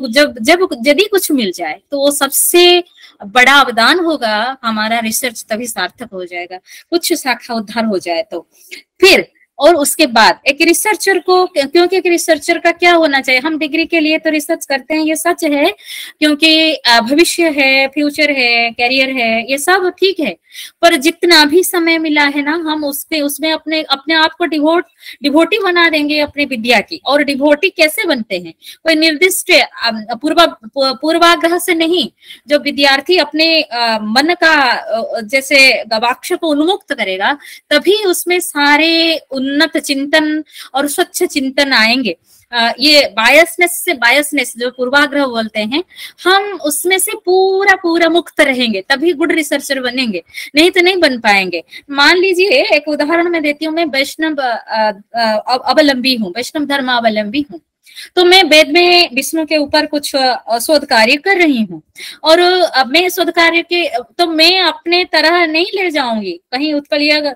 यदि कुछ मिल जाए तो वो सबसे बड़ा अवदान होगा हमारा, रिसर्च तभी सार्थक हो जाएगा, कुछ शाखा उद्धार हो जाए तो। फिर और उसके बाद एक रिसर्चर को, क्योंकि एक रिसर्चर का क्या होना चाहिए, हम डिग्री के लिए तो रिसर्च करते हैं, ये सच है, क्योंकि भविष्य है, फ्यूचर है, कैरियर है, ये सब ठीक है, पर जितना भी समय मिला है ना, हम उसमें अपने आप को डिवोटी बना देंगे अपने विद्या की। और डिवोटी कैसे बनते हैं, कोई निर्दिष्ट पूर्वाग्रह से नहीं। जो विद्यार्थी अपने मन का जैसे गवाक्ष को उन्मुक्त करेगा, तभी उसमें सारे उन्नत चिंतन और स्वच्छ चिंतन आएंगे। ये बायसनेस जो पूर्वाग्रह बोलते हैं, हम उसमें से पूरा मुक्त रहेंगे, तभी गुड रिसर्चर बनेंगे, नहीं तो नहीं बन पाएंगे। मान लीजिए एक उदाहरण मैं देती हूँ, मैं वैष्णव अवलंबी हूँ, वैष्णव धर्म अवलंबी हूँ, तो मैं वेद में विष्णु के ऊपर कुछ शोध कार्य कर रही हूँ, और अब मैं शोध कार्य के तो मैं अपने तरह नहीं ले जाऊंगी कहीं उत्कलीय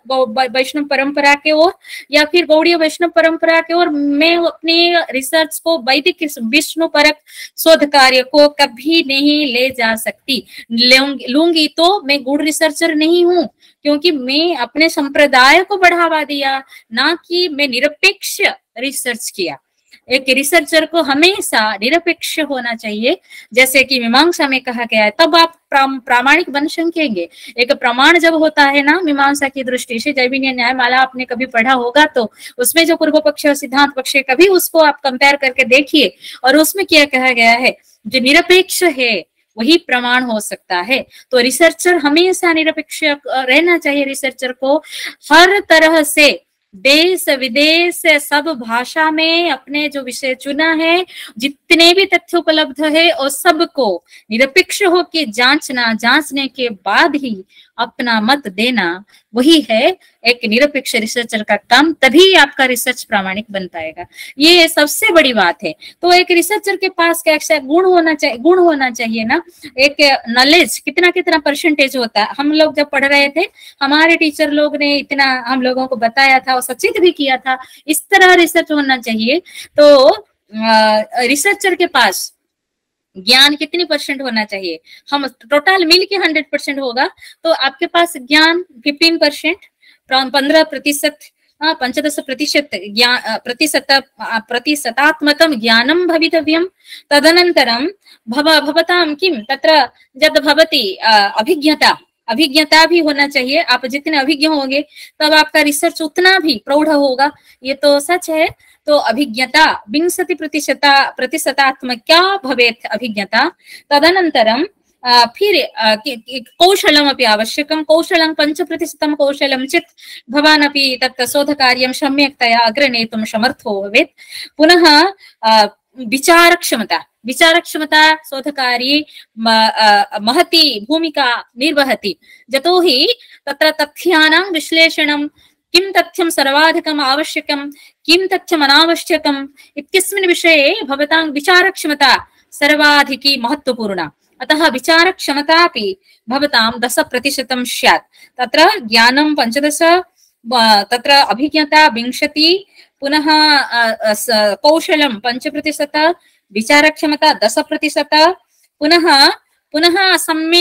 वैष्णव परंपरा के ओर या फिर गौड़ीय वैष्णव परंपरा के ओर। मैं अपनी रिसर्च को वैदिक विष्णु परक शोध कार्य को कभी नहीं ले जा सकती। लूंगी तो मैं गुड रिसर्चर नहीं हूँ, क्योंकि मैं अपने संप्रदाय को बढ़ावा दिया, ना कि मैं निरपेक्ष रिसर्च किया। एक रिसर्चर को हमेशा निरपेक्ष होना चाहिए, जैसे कि मीमांसा में कहा गया है, तब आप प्रामाणिक बन सकेंगे। एक प्रमाण जब होता है ना मीमांसा की दृष्टि से, जैमिनीय न्यायमाला आपने कभी पढ़ा होगा, तो उसमें जो पूर्व पक्ष और सिद्धांत पक्ष, कभी उसको आप कंपेयर करके देखिए, और उसमें क्या कहा गया है, जो निरपेक्ष है वही प्रमाण हो सकता है। तो रिसर्चर हमेशा निरपेक्ष रहना चाहिए। रिसर्चर को हर तरह से देश विदेश सब भाषा में अपने जो विषय चुना है, जितने भी तथ्य उपलब्ध है, और सबको निरपेक्ष होकर जांचने के बाद ही अपना मत देना, वही है एक निरपेक्ष रिसर्चर का काम। तभी आपका रिसर्च प्रामाणिक बन पाएगा, ये सबसे बड़ी बात है। तो एक रिसर्चर के पास क्या गुण होना चाहिए ना, एक नॉलेज कितना परसेंटेज होता है। हम लोग जब पढ़ रहे थे, हमारे टीचर लोग ने इतना हम लोगों को बताया था और सचेत भी किया था, इस तरह रिसर्च होना चाहिए। तो रिसर्चर के पास ज्ञान कितनी % होना चाहिए, हम टोटल मिल के 100% होगा तो आपके पास ज्ञान 15%, 15%, 15% प्रतिशतात्मकं ज्ञानं भवितव्यं। तदनन्तरं भवतां किं तत्र यद् भवति अभिज्ञता भी होना चाहिए। आप जितने अभिज्ञ होंगे तब आपका रिसर्च उतना भी प्रौढ़ होगा, ये तो सच है। तो अभिज्ञता 20% भवेत् अभिज्ञता। तदनन्तरं फिर कौशलमपि आवश्यकं। कौशलं 5% कौशलं चेत् भवान् अपि तत् शोधकार्यं सम्यक्तया अग्रे नेतुं समर्थो भवेत्। पुनः विचारक्षमता शोधकारी महती भूमिका निर्वहति। यतोहि तत्र तथ्यानां विश्लेषणं, किं तथ्यं सर्वाधिकम् आवश्यकं, किं तथ्यम् अनावश्यकम् इत्यस्मिन् विषये भवतां विचारक्षमता सर्वाधिकी महत्वपूर्णा। अतः विचारक्षमतापि भवतां 10% स्यात्। तत्र ज्ञानं 15, तत्र अभिज्ञता 20, पुनः कौशलं 5%, विचारक्षमता 10%, पुनः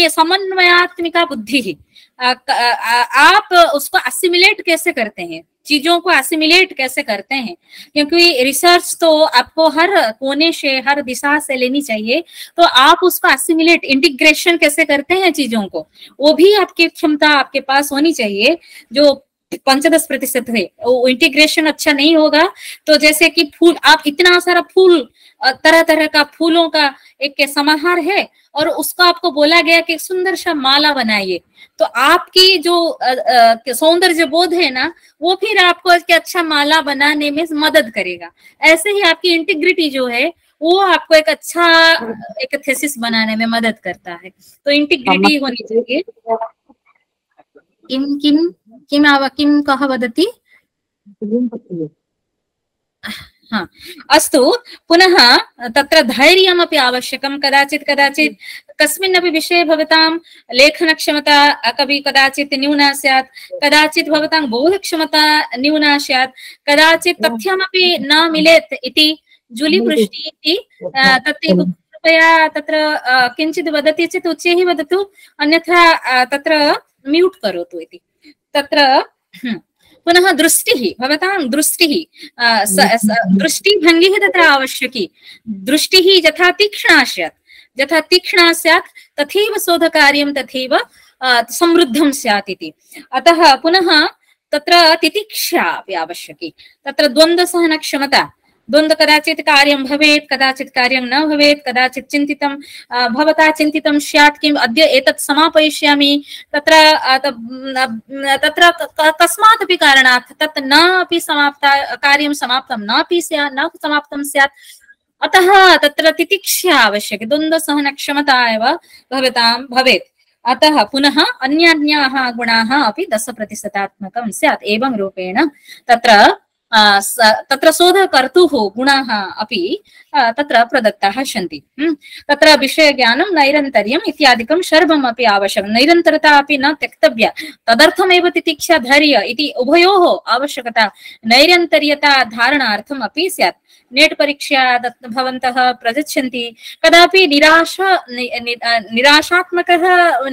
समन्वयात्मिका बुद्धि। आप उसको असिमिलेट कैसे करते हैं, चीजों को असिमिलेट कैसे करते हैं, क्योंकि रिसर्च तो आपको हर कोने से, हर दिशा से लेनी चाहिए। तो आप उसको असिमिलेट, इंटीग्रेशन कैसे करते हैं चीजों को, वो भी आपकी क्षमता आपके पास होनी चाहिए। जो 5-10% है वो इंटीग्रेशन अच्छा नहीं होगा तो जैसे कि फूल, आप इतना सारा फूल, तरह तरह का फूलों का एक समाहार है और उसको आपको बोला गया कि सुंदर सा माला बनाइए, तो आपकी जो सौंदर्य बोध है ना, वो फिर आपको एक अच्छा माला बनाने में मदद करेगा। ऐसे ही आपकी इंटीग्रिटी जो है वो आपको एक अच्छा एक थीसिस बनाने में मदद करता है। तो इंटीग्रिटी होनी चाहिए। किं कः वदति? हाँ, अस्तु। पुनः तत्र धैर्यमपि आवश्यकं। कदाचित् कस्मिन्नपि विषये भवतां लेखनक्षमता कदाचित् न्यूना स्यात्, कदाचित् भवतां बोधक्षमता न्यूना स्यात्, कदाचित् तथ्यमपि न मिलेत् इति जुलिवृष्टि इति तत् कृपया तत्र किञ्चित् वदति चेत् उच्चैः वदतु, अन्यथा तत्र म्यूट् करोतु इति। तत्र पुनः दृष्टिः, भवतां दृष्टिः, दृष्टिभङ्गिः तत्र आवश्यकी। दृष्टिः यथा तीक्ष्णा स्यात् तथैव शोधकार्यं तथैव समृद्धं स्यात् इति। अतः पुनः तत्र तितिक्षा अपि आवश्यकी। तत्र द्वन्द्वसहनक्षमता, द्वन्द्व कदाचित् कार्यं भवेत्, कदाचित् कार्यं न भवेत्, कदाचित् चिन्तितं भवता चिन्तितं स्यात् किम् अद्य एतत् समापयिष्यामि, तत्र कस्मात् अपि कारणात् तत् न अपि कार्यं समाप्तं न समाप्तं स्यात्। अतः तत्र तितिक्षा आवश्यकी, द्वन्द्वसहनक्षमता एव भवतां भवेत्। अतः पुनः अन्यान्याः गुणाः अपि 10% स्यात्। एवं रूपेण तत्र शोधकर्तुः गुणाः अपि तत्र प्रदत्ताः सन्ति। तत्र विषयज्ञानं, नैरन्तर्यम् इत्यादिकं सर्वम् अपि आवश्यकं। नैरन्तरता अपि न त्यक्तव्या, तदर्थमेव तितिक्षा धैर्य इति उभयोः आवश्यकता नैरन्तर्यता धारणार्थम् अपि स्यात्। नेट् परीक्षा भवन्तः प्रगच्छन्ति, कदापि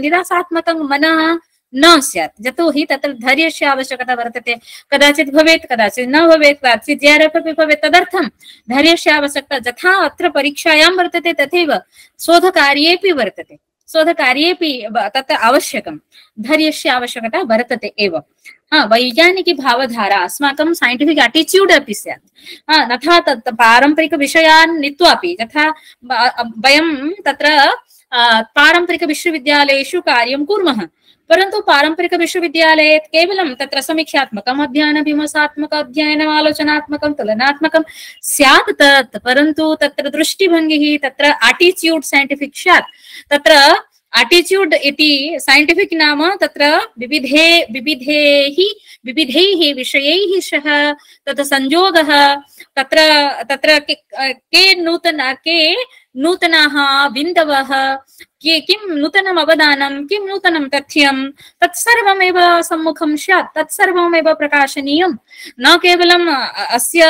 निराशात्मकं मनः न स्यात्, यतोहि तत्र धैर्यस्य आवश्यकता वर्तते। कदाचित् भवेत्, कदाचित् न भवेत्, कदाचित् जयरप् अपि भवेत्। तदर्थं धैर्यस्य आवश्यकता यथा अत्र परीक्षायां वर्तते तथैव शोधकार्येऽपि वर्तते। शोधकार्येऽपि तत्र आवश्यकं धैर्यस्य आवश्यकता वर्तते एव। वैज्ञानिकी भावधारा, अस्माकं साइंटिफिक एटिट्यूड् अपि स्यात्। तथा तत् पारम्परिकविषयान् नीत्वापि, यथा वयं तत्र पारम्परिकविश्वविद्यालयेषु कार्यं कुर्मः, परन्तु पारंपरिक विश्वविद्यालये केवलं तत्र समीक्षात्मकम् अध्ययनं, विमर्शात्मक अध्ययनम्, आलोचनात्मकं, तुलनात्मकं स्यात् तत्, परन्तु तत्र दृष्टिभङ्गिः, तत्र एटिट्यूड् साइंटिफिक स्यात्। तत्र एटिट्यूड् इति साइंटिफिक नाम तत्र विविधैः विषयैः सह तत् संयोगः, तत्र के नूतनाः बिन्दवः, किं नूतनम् अवदानं, किं नूतनं तथ्यं, तत्सर्वमेव सम्मुखं स्यात्, तत्सर्वमेव प्रकाशनीयं। न केवलम् अस्य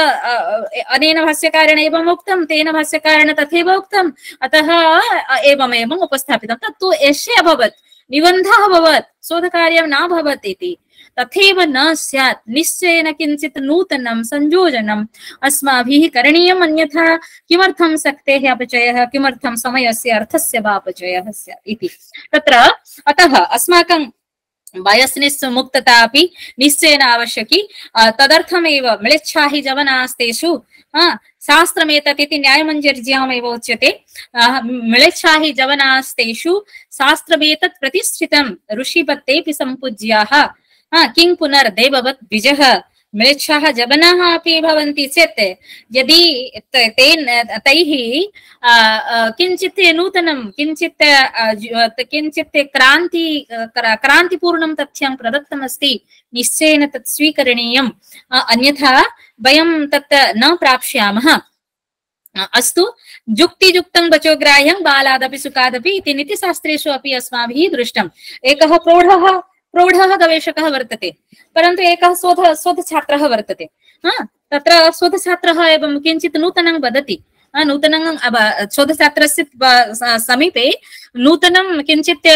अनेन भाष्यकारेण एवम् उक्तं, तेन भाष्यकारेण तथैव उक्तम्, अतः एवमेवम् उपस्थापितं। तत्तु एषे अभवत्, निबन्धः अभवत्, शोधकार्यं न भवत् इति। तथैव न स्यात्। निश्चयेन किञ्चित् नूतनं संयोजनम् अस्माभिः करणीयम्, अन्यथा किमर्थं शक्तेः अपचयः, किमर्थं समयस्य अर्थस्य वा अपचयः स्यात् इति। तत्र अतः अस्माकं बायस्नेस् मुक्तता अपि निश्चयेन आवश्यकी। तदर्थमेव म्लेच्छाहि जवनास्तेषु शास्त्रमेतत् इति न्यायमञ्जर्यामेव उच्यते। म्लेच्छाहि जवनास्तेषु शास्त्रमेतत् प्रतिष्ठितं ऋषिपत्तेऽपि सम्पूज्याः किं पुनर्देववत् द्विजः। म्लेच्छाः जवनाः अपि भवन्ति चेत् यदि तैः किञ्चित् नूतनं, किञ्चित् क्रान्तिपूर्णं तथ्यं प्रदत्तमस्ति, निश्चयेन तत् स्वीकरणीयम्, अन्यथा वयं तत् न प्राप्स्यामः। अस्तु, जुक्तियुक्तं वचोग्राह्यं बालादपि सुखादपि इति नीतिशास्त्रेषु अपि अस्माभिः दृष्टम्। एकः प्रौढः गवेषकः वर्तते, परन्तु एकः शोधछात्रः वर्तते। तत्र शोधछात्रः एवं किञ्चित् नूतनं वदति। नूतनं शोधछात्रस्य समीपे नूतनं किञ्चित्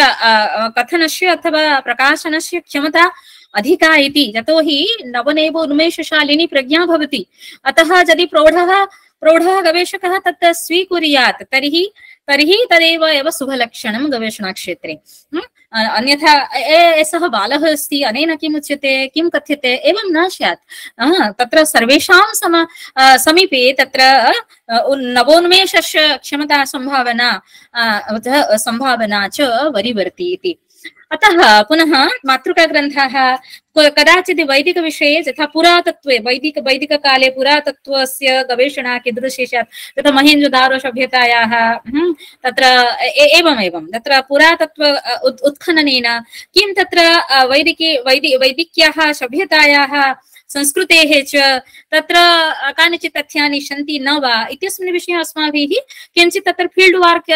कथनस्य अथवा प्रकाशनस्य क्षमता अधिका इति, यतोहि नवनेव उन्मेषशालिनी प्रज्ञा भवति। अतः यदि प्रौढः गवेषकः तत् स्वीकुर्यात् तर्हि तदेव एव शुभलक्षणं गवेषणाक्षेत्रे। अन्यथा एषः बालः अस्ति, अनेन किम् उच्यते, किं कथ्यते, एवं न स्यात्। तत्र सर्वेषां समीपे तत्र नवोन्मेषस्य क्षमता संभावना च वरीवर्ति इति। अतः पुनः मातृकाग्रन्थाः कदाचित् वैदिकविषये, यथा पुरातत्त्वे वैदिककाले पुरातत्त्वस्य गवेषणा कीदृशी स्यात्, तथा महेञ्जोदारो सभ्यतायाः तत्र एवमेवं तत्र पुरातत्त्व उत्खननेन किं तत्र वैदिक्याः सभ्यतायाः संस्कृतेः च तत्र कानिचित् तथ्यानि सन्ति न वा इत्यस्मिन् विषये अस्माभिः किञ्चित् तत्र फील्ड् वर्क्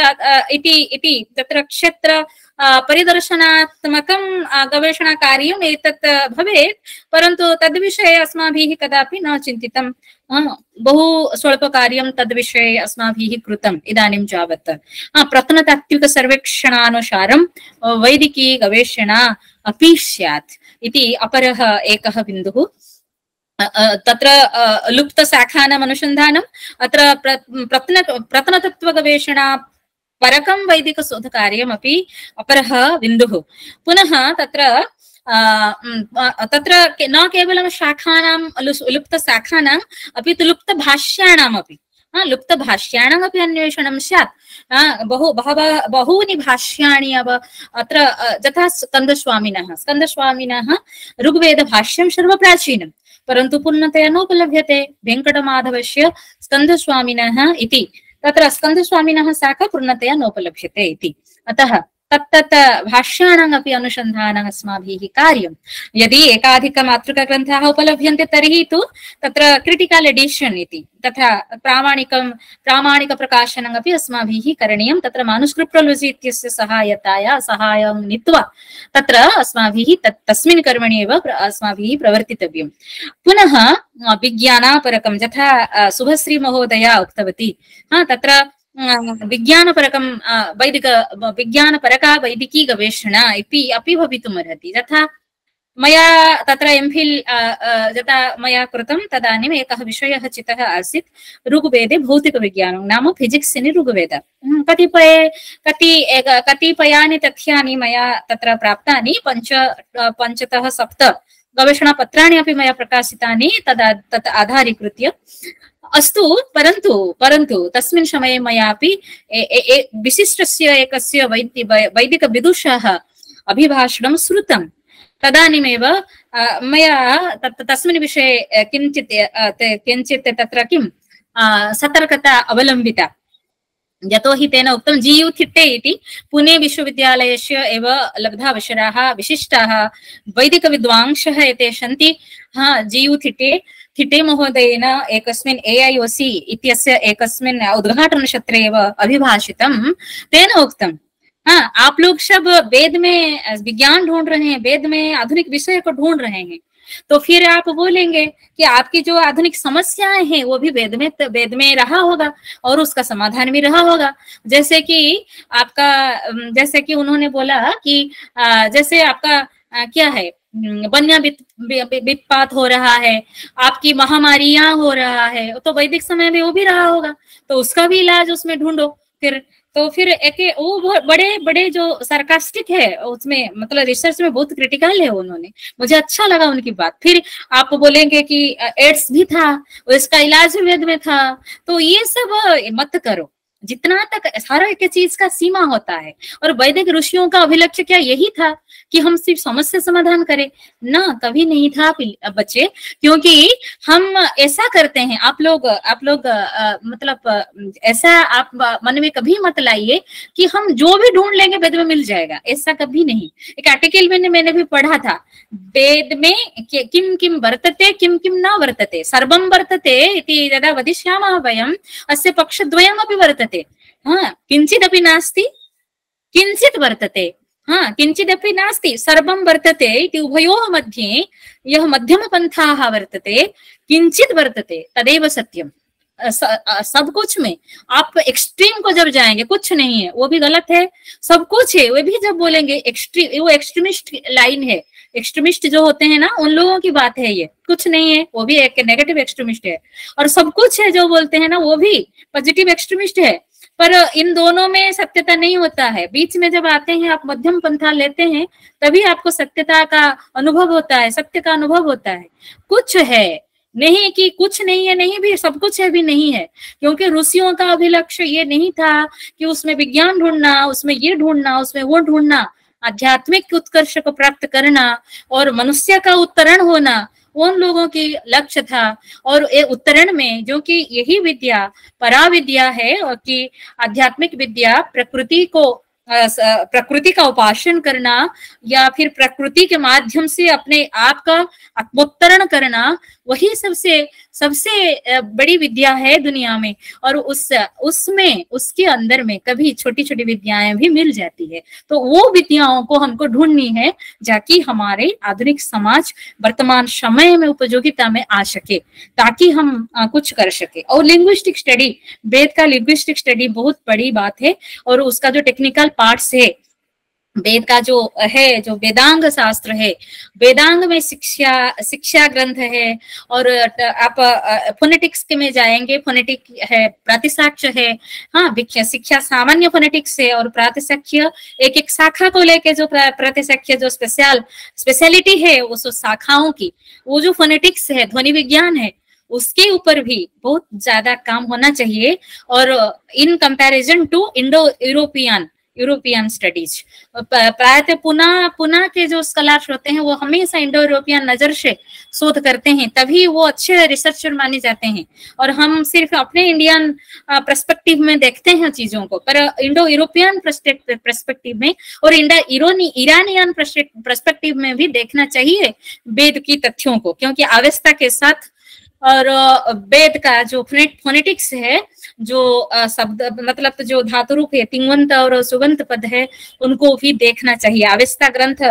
इति तत्र क्षेत्र परिदर्शनात्मकं गवेषणाकार्यम् एतत् भवेत्, परन्तु तद्विषये अस्माभिः कदापि न चिन्तितं। बहु स्वल्पकार्यं तद्विषये अस्माभिः कृतम् इदानीं यावत्। प्रत्नतात्विकसर्वेक्षणानुसारं वैदिकी गवेषणा अपि स्यात् इति अपरः एकः बिन्दुः। तत्र लुप्तशाखानाम् अनुसन्धानम्, अत्र प्रत्नतत्त्वगवेषणा परकं वैदिकशोधकार्यमपि अपरः बिन्दुः। पुनः तत्र न केवलं शाखानां लुप्तशाखानाम् अपि तु लुप्तभाष्याणामपि लुप्तभाष्याणामपि अन्वेषणं स्यात्। बहूनि भाष्याणि अत्र यथा स्कन्दस्वामिनः ऋग्वेदभाष्यं सर्वप्राचीनं, परन्तु पूर्णतया नोपलभ्यते। वेङ्कटमाधवस्य स्कन्दस्वामिनः इति तत्र स्कन्दस्वामिनः शाखा पूर्णतया नोपलभ्यते इति। अतः तत्तत् भाष्याणामपि अनुसन्धानम् अस्माभिः कार्यम्। यदि एकाधिक मातृकाग्रन्थाः उपलभ्यन्ते तर्हि तु तत्र क्रिटिकल् एडिशन् इति तथा प्रामाणिकप्रकाशनमपि अस्माभिः करणीयं। तत्र मानुस्क्रिप्टोलॉजी इत्यस्य सहायं नीत्वा तत्र अस्माभिः तस्मिन् कर्मणि एव अस्माभिः प्रवर्तितव्यम्। पुनः विज्ञानापरकं, यथा शुभश्री महोदया उक्तवती, तत्र विज्ञानपरकं विज्ञानपरका वैदिकी गवेषणा अपि भवितुमर्हति। यथा मया तत्र एम्फिल् यथा मया कृतं तदानीम् एकः विषयः चितः आसीत् ऋग्वेदे भौतिकविज्ञानं नाम फिजिक्स् इन् ऋग्वेद। कतिपयानि तथ्यानि मया तत्र प्राप्तानि, 5 तः 7 गवेषणापत्राणि अपि मया प्रकाशितानि तत् आधारीकृत्य। अस्तु, परन्तु तस्मिन् समये मयापि विशिष्टस्य एकस्य वैदिकविदुषः अभिभाषणं श्रुतं। तदानीमेव मया तस्मिन् विषये किञ्चित् तत्र किं सतर्कता अवलम्बिता। यतोहि तेन उक्तं GU थिट्टे इति पुणे विश्वविद्यालयस्य एव लब्धावसराः विशिष्टाः वैदिकविद्वांसः एते सन्ति। GU थिट्टे थिटे महोदयेन एकस्मिन् AIOC इत्यस्य एकस्मिन् उद्घाटनसत्रे एव अभिभाषितं। तेन उक्तं, हाँ, आप लोग सब वेद में विज्ञान ढूंढ रहे हैं, वेद में आधुनिक विषय को ढूंढ रहे हैं, तो फिर आप बोलेंगे कि आपकी जो आधुनिक समस्याएं हैं वो भी वेद में रहा होगा और उसका समाधान भी रहा होगा। जैसे कि आपका, जैसे कि उन्होंने बोला कि जैसे आपका क्या है, बन्या वित्पात हो रहा है, आपकी महामारियां हो रहा है, तो वैदिक समय में वो भी रहा होगा, तो उसका भी इलाज उसमें ढूंढो। फिर एक वो बड़े बड़े जो सार्कास्टिक है उसमें, मतलब रिसर्च में बहुत क्रिटिकल है उन्होंने, मुझे अच्छा लगा उनकी बात। फिर आप बोलेंगे कि एड्स भी था, उसका इलाज भी वेद में था, तो ये सब मत करो। जितना तक हर एक चीज का सीमा होता है, और वैदिक ऋषियों का अभिलक्ष्य क्या यही था कि हम सिर्फ समस्या समाधान करें ना? कभी नहीं था बच्चे, क्योंकि हम ऐसा करते हैं, आप लोग मतलब ऐसा आप मन में कभी मत लाइए कि हम जो भी ढूंढ लेंगे वेद में मिल जाएगा, ऐसा कभी नहीं। एक आर्टिकल में मैंने भी पढ़ा था, वेद में किम किम वर्तते किम किम न वर्तते, सर्वं वर्तते इति यदा वदिष्यामः वयम् अस्य पक्षद्वयमपि वर्तते। हाँ, किंचिदपि नास्ति किंचित् वर्तते, हाँ किंचिदपि नास्ति सर्वं वर्तते इति उभयोः मध्ये यः मध्यमपन्थाः वर्तते किंचित् वर्तते तदेव सत्यम। सब कुछ में आप एक्सट्रीम को जब जाएंगे, कुछ नहीं है वो भी गलत है, सब कुछ है वो भी जब बोलेंगे एक्सट्रीम, वो एक्सट्रीमिस्ट लाइन है। एक्सट्रीमिस्ट जो होते हैं ना, उन लोगों की बात है, ये कुछ नहीं है वो भी एक नेगेटिव एक्सट्रीमिस्ट है, और सब कुछ है जो बोलते हैं ना वो भी पॉजिटिव एक्सट्रीमिस्ट है। पर इन दोनों में सत्यता नहीं होता है। बीच में जब आते हैं, आप मध्यम पंथा लेते हैं, तभी आपको सत्यता का अनुभव होता है, सत्य का अनुभव होता है। कुछ है, नहीं कि कुछ नहीं है, नहीं भी सब कुछ है भी नहीं है, क्योंकि ऋषियों का अभिलक्ष्य ये नहीं था कि उसमें विज्ञान ढूंढना, उसमें ये ढूंढना, उसमें वो ढूंढना। आध्यात्मिक उत्कर्ष को प्राप्त करना और मनुष्य का उत्तरण होना उन लोगों की लक्ष्य था। और ये उत्तरण में जो कि यही विद्या पराविद्या है, और कि आध्यात्मिक विद्या प्रकृति का उपासन करना या फिर प्रकृति के माध्यम से अपने आप का आत्मोत्तरण करना, वही सबसे बड़ी विद्या है दुनिया में। और उसमें उसके अंदर में कभी छोटी छोटी विद्याएं भी मिल जाती है, तो वो विद्याओं को हमको ढूंढनी है जाकि हमारे आधुनिक समाज वर्तमान समय में उपयोगिता में आ सके, ताकि हम कुछ कर सके। और लिंग्विस्टिक स्टडी, वेद का लिंग्विस्टिक स्टडी बहुत बड़ी बात है, और उसका जो टेक्निकल पार्ट्स है वेद का जो है, जो वेदांग शास्त्र है, वेदांग में शिक्षा ग्रंथ है, और आप फोनेटिक्स के में जाएंगे, फोनेटिक है, प्रातिशाख्य है, हाँ शिक्षा सामान्य फोनेटिक्स है, और प्रातिशाख्य एक एक शाखा को लेके जो प्रातिशाख्य जो स्पेशलिटी है उस शाखाओं की, वो जो फोनेटिक्स है, ध्वनि विज्ञान है, उसके ऊपर भी बहुत ज्यादा काम होना चाहिए। और in comparison to Indo European studies, प्रायः पुनः के जो स्कॉलर्स होते हैं वो हमेशा इंडो यूरोपियन नजर से शोध करते हैं, तभी वो अच्छे रिसर्चर माने जाते हैं। और हम सिर्फ अपने इंडियन पर्सपेक्टिव में देखते हैं चीजों को, पर इंडो यूरोपियन पर्सपेक्टिव में और ईरानियन पर्सपेक्टिव में भी देखना चाहिए वेद की तथ्यों को, क्योंकि अवस्था के साथ और वेद का जो फोनेटिक्स है, जो शब्द मतलब जो धातु रूप है, तिंगवंत और सुगंत पद है, उनको भी देखना चाहिए। अवस्था ग्रंथ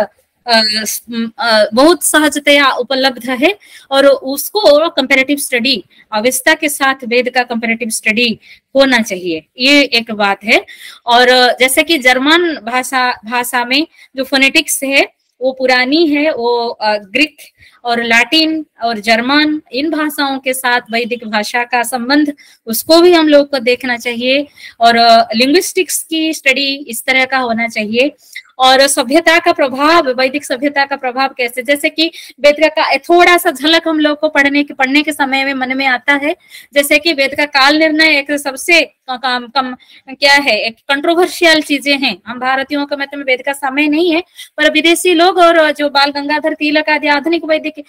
बहुत सहजतया उपलब्ध है, और उसको कंपैरेटिव स्टडी, अवस्था के साथ वेद का कंपैरेटिव स्टडी होना चाहिए, ये एक बात है। और जैसे कि जर्मन भाषा में जो फोनेटिक्स है वो पुरानी है, वो ग्रीक और लैटिन और जर्मन इन भाषाओं के साथ वैदिक भाषा का संबंध, उसको भी हम लोग को देखना चाहिए। और लिंग्विस्टिक्स की स्टडी इस तरह का होना चाहिए। और सभ्यता का प्रभाव, वैदिक सभ्यता का प्रभाव कैसे, जैसे कि वेद का थोड़ा सा झलक हम लोग को पढ़ने के समय में मन में आता है। जैसे कि वेद का काल निर्णय एक सबसे कम क्या है, एक कंट्रोवर्शियल चीजें हैं। हम भारतीयों का मत में वेद का समय नहीं है, पर विदेशी लोग और जो बाल गंगाधर तिलक आदि आधुनिक वैदिक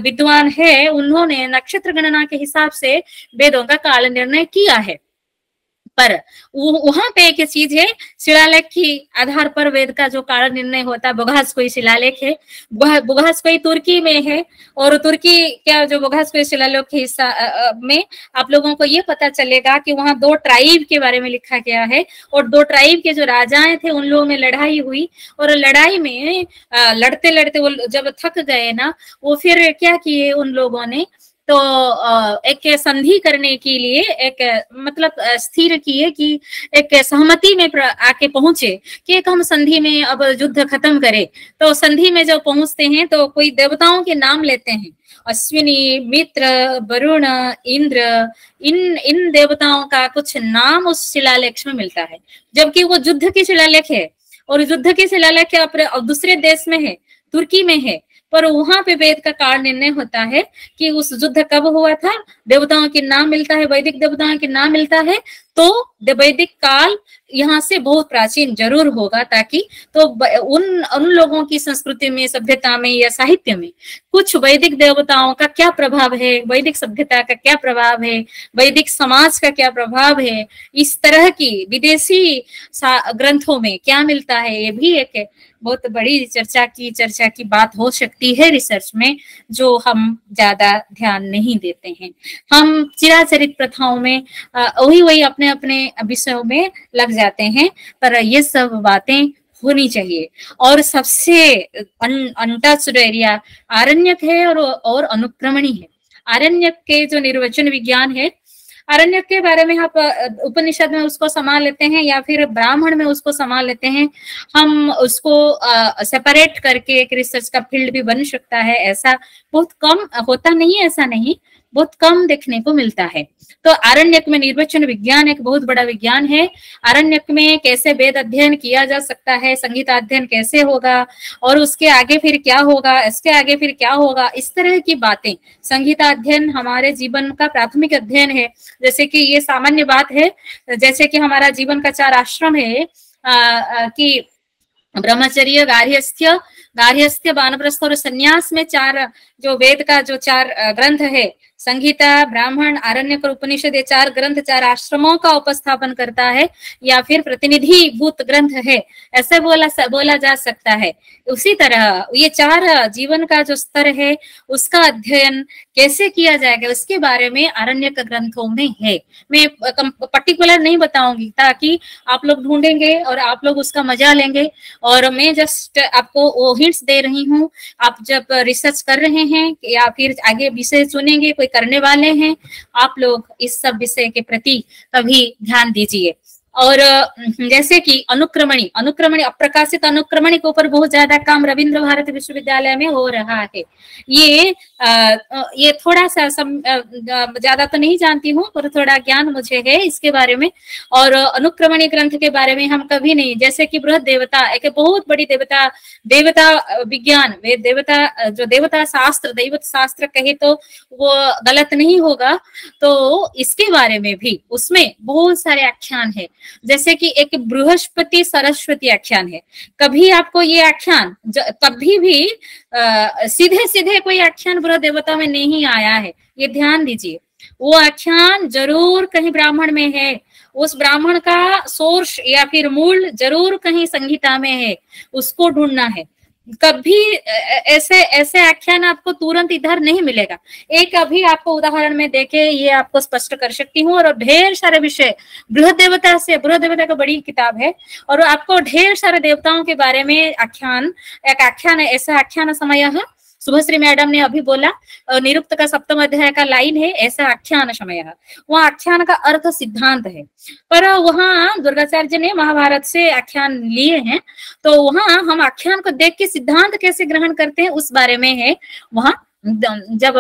विद्वान है, उन्होंने नक्षत्र गणना के हिसाब से वेदों का काल निर्णय किया है। पर वहां पे एक चीज है, शिलालेख की आधार पर वेद का जो कारण निर्णय होता है। बुगासकोई शिलालेख है, बुगासकोई तुर्की में है, और तुर्की क्या जो बुगासकोई शिलालेख के हिस्सा में आप लोगों को ये पता चलेगा कि वहां 2 ट्राइब के बारे में लिखा गया है, और 2 ट्राइब के जो राजाएं थे उन लोगों में लड़ाई हुई, और लड़ाई में लड़ते लड़ते वो जब थक गए ना, वो फिर क्या किए उन लोगों ने, तो एक संधि करने के लिए एक मतलब स्थिर किए कि एक सहमति में आके पहुंचे कि एक हम संधि में अब युद्ध खत्म करें। तो संधि में जब पहुंचते हैं तो कोई देवताओं के नाम लेते हैं, अश्विनी, मित्र, वरुण, इंद्र, इन देवताओं का कुछ नाम उस शिलालेख में मिलता है, जबकि वो युद्ध की शिलालेख है, और युद्ध की शिलालेख दूसरे देश में है, तुर्की में है, पर वहां पे वेद का काल निर्णय होता है कि उस युद्ध कब हुआ था, देवताओं के नाम मिलता है, वैदिक देवताओं के नाम मिलता है, तो वैदिक काल यहाँ से बहुत प्राचीन जरूर होगा, ताकि तो उन लोगों की संस्कृति में, सभ्यता में या साहित्य में कुछ वैदिक देवताओं का क्या प्रभाव है, वैदिक सभ्यता का क्या प्रभाव है, वैदिक समाज का क्या प्रभाव है, इस तरह की विदेशी ग्रंथों में क्या मिलता है, ये भी एक बहुत बड़ी चर्चा की बात हो सकती है रिसर्च में, जो हम ज्यादा ध्यान नहीं देते हैं। हम चिराचरित प्रथाओं में वही अपने अपने विषयों में लग जाते हैं, पर ये सब बातें होनी चाहिए। और सबसे अनटच्ड एरिया आरण्यक है और अनुक्रमणी है। आरण्यक के जो निर्वचन विज्ञान है, आरण्यक के बारे में आप उपनिषद में उसको संभाल लेते हैं या फिर ब्राह्मण में उसको संभाल लेते हैं, हम उसको सेपरेट करके एक रिसर्च का फील्ड भी बन सकता है। ऐसा बहुत कम होता नहीं, ऐसा नहीं, बहुत कम देखने को मिलता है। तो आरण्यक में निर्वचन विज्ञान एक बहुत बड़ा विज्ञान है। आरण्यक में कैसे वेद अध्ययन किया जा सकता है, संगीत अध्ययन कैसे होगा, और उसके आगे फिर क्या होगा, इसके आगे फिर क्या होगा, इस तरह की बातें। संगीत अध्ययन हमारे जीवन का प्राथमिक अध्ययन है। जैसे कि ये सामान्य बात है, जैसे कि हमारा जीवन का 4 आश्रम है कि ब्रह्मचर्य, गार्हस्थ्य, वानप्रस्थ और संन्यास में 4 जो वेद का जो 4 ग्रंथ है, संगीता, ब्राह्मण, आरण्यक और उपनिषद, ये 4 ग्रंथ 4 आश्रमों का उपस्थापन करता है या फिर प्रतिनिधि भूत ग्रंथ है, ऐसे बोला जा सकता है। उसी तरह ये 4 जीवन का जो स्तर है उसका अध्ययन कैसे किया जाएगा, उसके बारे में आरण्यक ग्रंथों में है। मैं पर्टिकुलर नहीं बताऊंगी ताकि आप लोग ढूंढेंगे और आप लोग उसका मजा लेंगे, और मैं जस्ट आपको वो हिंट्स दे रही हूँ। आप जब रिसर्च कर रहे हैं या फिर आगे विषय चुनेंगे, कोई करने वाले हैं, आप लोग इस सब विषय के प्रति कभी ध्यान दीजिए। और जैसे कि अनुक्रमणी अप्रकाशित अनुक्रमणी के ऊपर बहुत ज्यादा काम रविंद्र भारती विश्वविद्यालय में हो रहा है। ये थोड़ा सा ज्यादा तो नहीं जानती हूँ, पर थोड़ा ज्ञान मुझे है इसके बारे में। और अनुक्रमणी ग्रंथ के बारे में हम कभी नहीं, जैसे कि बृहद देवता एक बहुत बड़ी देवता विज्ञान, वे देवता शास्त्र, दैवत शास्त्र कहे तो वो गलत नहीं होगा। तो इसके बारे में भी उसमें बहुत सारे आख्यान है, जैसे कि एक बृहस्पति सरस्वती आख्यान है। कभी आपको ये आख्यान कभी भी सीधे सीधे कोई आख्यान बृहद देवता में नहीं आया है, ये ध्यान दीजिए। वो आख्यान जरूर कहीं ब्राह्मण में है, उस ब्राह्मण का सोर्स या फिर मूल जरूर कहीं संहिता में है, उसको ढूंढना है। कभी ऐसे आख्यान आपको तुरंत इधर नहीं मिलेगा। एक अभी आपको उदाहरण में देके ये आपको स्पष्ट कर सकती हूँ। और ढेर सारे विषय बृहद देवता का बड़ी किताब है, और आपको ढेर सारे देवताओं के बारे में आख्यान है। ऐसा आख्यान समय है, शुभश्री मैडम ने अभी बोला, निरुक्त का 7वां अध्याय का लाइन है, ऐसा आख्यान समय है। वहाँ आख्यान का अर्थ सिद्धांत है, पर वहाँ दुर्गाचार्य ने महाभारत से आख्यान लिए हैं, तो वहाँ हम आख्यान को देख के सिद्धांत कैसे ग्रहण करते हैं उस बारे में है। वहाँ जब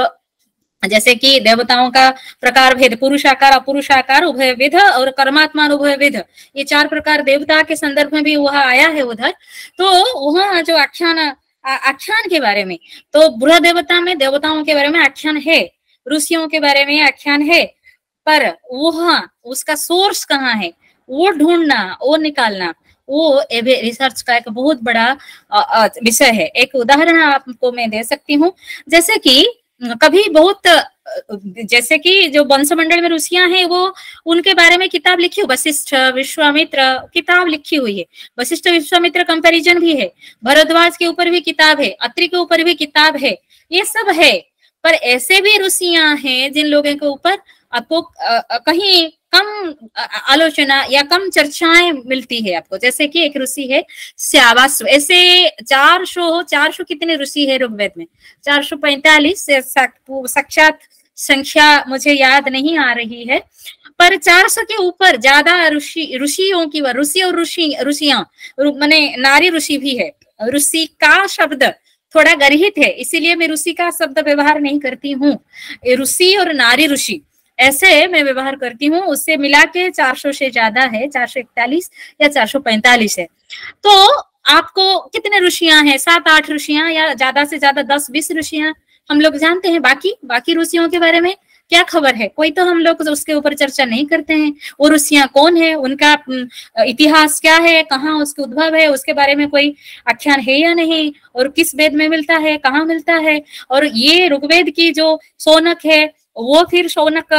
जैसे कि देवताओं का प्रकार भेद, पुरुषाकार, अपुरुषाकार, उभय विध और कर्मात्मान उभय विध, ये 4 प्रकार देवता के संदर्भ में भी वह आया है उधर। तो वहाँ जो आख्यान के बारे में, तो बृहद देवता में देवताओं के बारे में आख्यान है, ऋषियों के बारे में आख्यान है, पर वह उसका सोर्स कहाँ है वो ढूंढना, वो निकालना, वो रिसर्च का एक बहुत बड़ा विषय है। एक उदाहरण आपको मैं दे सकती हूँ, जैसे कि कभी बहुत जैसे कि जो वंशमंडल में ऋषियां हैं वो उनके बारे में किताब लिखी हुई, वशिष्ठ विश्वामित्र किताब लिखी हुई है, वशिष्ठ विश्वामित्र कंपैरिजन भी है, भरद्वाज के ऊपर भी किताब है, अत्रि के ऊपर भी किताब है, ये सब है। पर ऐसे भी ऋषियां हैं जिन लोगों के ऊपर आपको कहीं कम आलोचना या कम चर्चाएं मिलती है आपको। जैसे कि एक ऋषि है श्यावास्व, ऐसे 400 कितने ऋषि है ऋग्वेद में, 445 साक्षात संख्या मुझे याद नहीं आ रही है, पर 400 के ऊपर ज्यादा ऋषियों की ऋषि और ऋषियां माने नारी ऋषि भी है। ऋषि का शब्द थोड़ा गर्हित है, इसीलिए मैं ऋषि का शब्द व्यवहार नहीं करती हूँ। ऋषि और नारी ऋषि ऐसे मैं व्यवहार करती हूँ, उससे मिला के 400 से ज्यादा है, 441 या 445 है। तो आपको कितने ऋषियां हैं? 7-8 ऋषियां या ज्यादा से ज्यादा 10-20 ऋषियां हम लोग जानते हैं। बाकी ऋषियों के बारे में क्या खबर है? कोई तो हम लोग उसके ऊपर चर्चा नहीं करते हैं। वो ऋषियां कौन है, उनका इतिहास क्या है, कहाँ उसके उद्भव है, उसके बारे में कोई आख्यान है या नहीं, और किस वेद में मिलता है, कहाँ मिलता है। और ये ऋग्वेद की जो शौनक है, वो फिर शौनक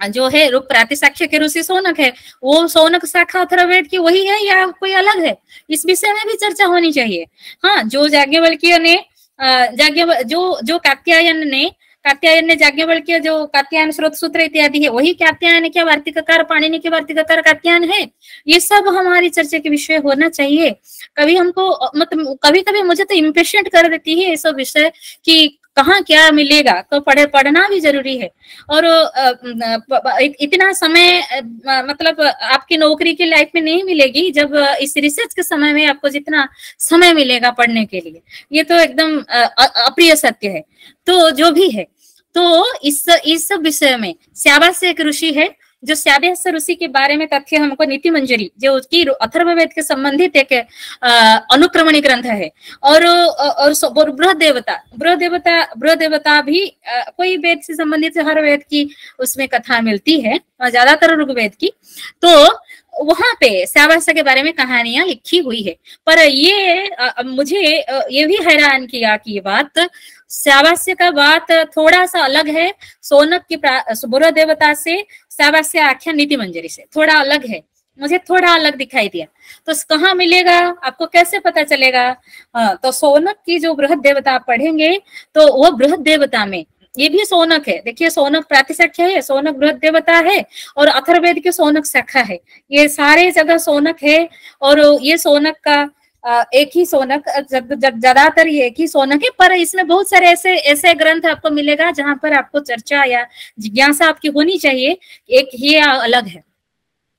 जो है ऋग प्रातिशाख्य के ऋषि शौनक है, वो शौनक शाखा अथर्ववेद की वही है या कोई अलग है? इस विषय में भी चर्चा होनी चाहिए। हाँ, जो याज्ञवल्क्य ने जो कात्यायन ने याज्ञवल्क्य जो कात्यायन स्रोत सूत्र इत्यादि है, वही कात्यायन क्या वार्तिककार, पाणिनि के वार्तिककार कात्यायन है। ये सब हमारी चर्चा के विषय होना चाहिए। कभी हमको मतलब कभी मुझे तो इम्पेशेंट कर देती है ये सब विषय कि कहाँ क्या मिलेगा, तो पढ़ना भी जरूरी है। और इतना समय मतलब आपकी नौकरी की लाइफ में नहीं मिलेगी जब इस रिसर्च के समय में आपको जितना समय मिलेगा पढ़ने के लिए, ये तो एकदम अप्रिय सत्य है। तो जो भी है, तो इस सब विषय में श्यावास्य एक ऋषि है, जो श्याव्यास ऋषि के बारे में तथ्य हमको नीति मंजरी, जो उसकी अथर्ववेद के संबंधित एक अनुक्रमणी ग्रंथ है। और बृहदेवता भी कोई वेद से संबंधित हर वेद की उसमें कथा मिलती है, ज्यादातर ऋग्वेद की। तो वहां पे श्यावास्य के बारे में कहानियां लिखी हुई है। पर ये मुझे ये भी हैरान किया कि ये बात श्यावास्य का बात थोड़ा सा अलग है। शौनक की बृहदेवता से श्यावास्य आख्यान नीति मंजरी से थोड़ा अलग है, मुझे थोड़ा अलग दिखाई दिया। तो कहाँ मिलेगा, आपको कैसे पता चलेगा? तो शौनक की जो बृहदेवता आप पढ़ेंगे तो वो बृहदेवता में ये भी शौनक है। देखिए, शौनक प्रातिशाख्य है, शौनक बृहदेवता है, और अथर्ववेद की शौनक शाखा है। ये सारे जगह शौनक है, और ये शौनक का एक ही शौनक, ज्यादातर ये एक ही शौनक है। पर इसमें बहुत सारे ऐसे ग्रंथ आपको मिलेगा जहां पर आपको चर्चा या जिज्ञासा आपकी होनी चाहिए, एक ही अलग है।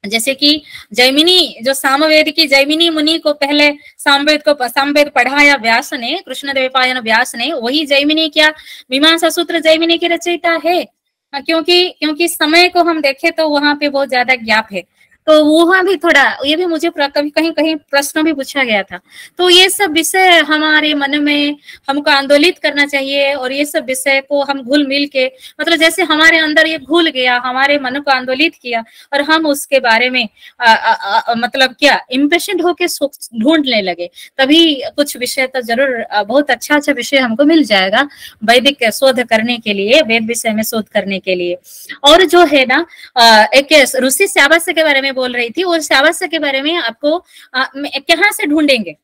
जैसे कि जैमिनी, जो सामवेद की जैमिनी मुनि को पहले सामवेद पढ़ाया व्यास ने, कृष्णद्वैपायन व्यास ने, वही जैमिनी क्या मीमांसा सूत्र जैमिनी की रचयिता है। क्योंकि समय को हम देखें तो वहां पे बहुत ज्यादा गैप है। तो वहां भी थोड़ा, ये भी मुझे कहीं प्रश्न भी पूछा गया था। तो ये सब विषय हमारे मन में हमको आंदोलित करना चाहिए, और ये सब विषय को हम घुल मिल के, मतलब जैसे हमारे अंदर ये घुल गया, हमारे मन को आंदोलित किया, और हम उसके बारे में मतलब क्या इम्पेशेंट होके ढूंढने लगे, तभी कुछ विषय तो जरूर बहुत अच्छा विषय हमको मिल जाएगा वैदिक शोध करने के लिए, वेद विषय में शोध करने के लिए। और जो है ना, एक ऋषि श्यावास्य के बारे में बोल रही थी, और श्यावास्य के बारे में आपको कहाँ से ढूंढेंगे,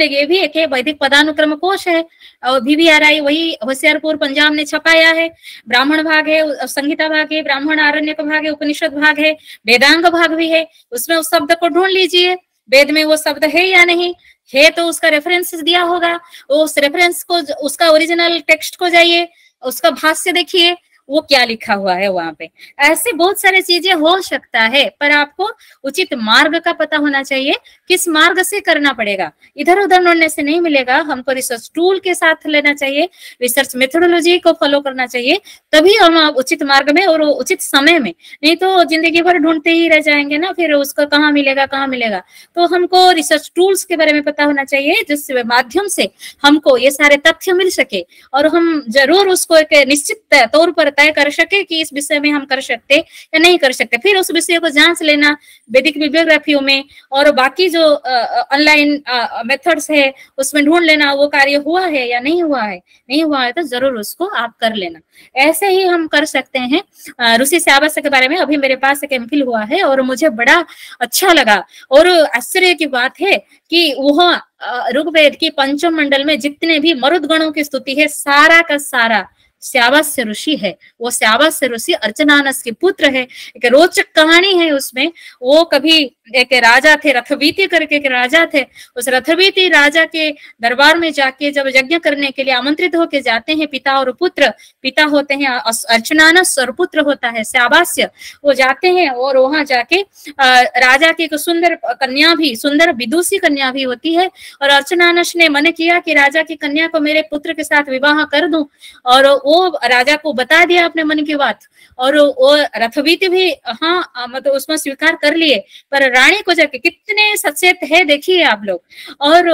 ये भी एक वैदिक पदानुक्रम कोश है, और VVRI वही होशियारपुर पंजाब ने छपाया है। ब्राह्मण भाग है, संहिता भाग है, ब्राह्मण आरण्यक भाग है, उपनिषद भाग है, वेदांग भाग भी है। उसमें उस शब्द को ढूंढ लीजिए, वेद में वो शब्द है या नहीं है, तो उसका रेफरेंस दिया होगा, उस रेफरेंस को, उसका ओरिजिनल टेक्स्ट को जाइए, उसका भाष्य देखिए, वो क्या लिखा हुआ है वहां पे। ऐसे बहुत सारी चीजें हो सकता है, पर आपको उचित मार्ग का पता होना चाहिए, किस मार्ग से करना पड़ेगा। इधर उधर ढूंढने से नहीं मिलेगा, हमको रिसर्च टूल के साथ लेना चाहिए, रिसर्च मेथोडोलॉजी को फॉलो करना चाहिए, तभी हम उचित मार्ग में और उचित समय में, नहीं तो जिंदगी भर ढूंढते ही रह जाएंगे ना, फिर उसको कहाँ मिलेगा। तो हमको रिसर्च टूल्स के बारे में पता होना चाहिए, जिस माध्यम से हमको ये सारे तथ्य मिल सके, और हम जरूर उसको एक निश्चित तौर पर तय कर सके कि इस विषय में हम कर सकते या नहीं कर सकते। फिर उस विषय को जांच लेना वैदिक बिब्लियोग्राफियों में, और बाकी जो ऑनलाइन मेथड्स है उसमें ढूंढ लेना वो कार्य हुआ है या नहीं हुआ है। नहीं हुआ है तो जरूर उसको आप कर लेना। ऐसे ही हम कर सकते हैं। ऋषि श्यावास्य के बारे में अभी मेरे पास एक एमफिल हुआ है और मुझे बड़ा अच्छा लगा, और आश्चर्य की बात है कि वह ऋग्वेद की पंचम मंडल में जितने भी मरुदगणों की स्तुति है सारा का सारा श्यावास्य ऋषि है। वो श्यावास्य ऋषि अर्चनानस के पुत्र है। एक रोचक कहानी है उसमें। वो कभी एक राजा थे, रथवीति करके एक राजा थे। उस रथवीति राजा के दरबार में जाके जब यज्ञ करने के लिए आमंत्रित होके जाते हैं, पिता और पुत्र, पिता होते हैं अर्चनानस और पुत्र होता है श्यावास्य। वो जाते हैं और वहां जाके राजा की एक सुंदर कन्या भी, सुंदर विदुषी कन्या भी होती है, और अर्चनानस ने मन किया कि राजा की कन्या को मेरे पुत्र के साथ विवाह कर दूं, और वो राजा को बता दिया अपने मन की बात, और वो रथवीति भी हाँ मतलब उसमें स्वीकार कर लिए। पर रानी को जाके, कितने सचेत है देखिए आप लोग, और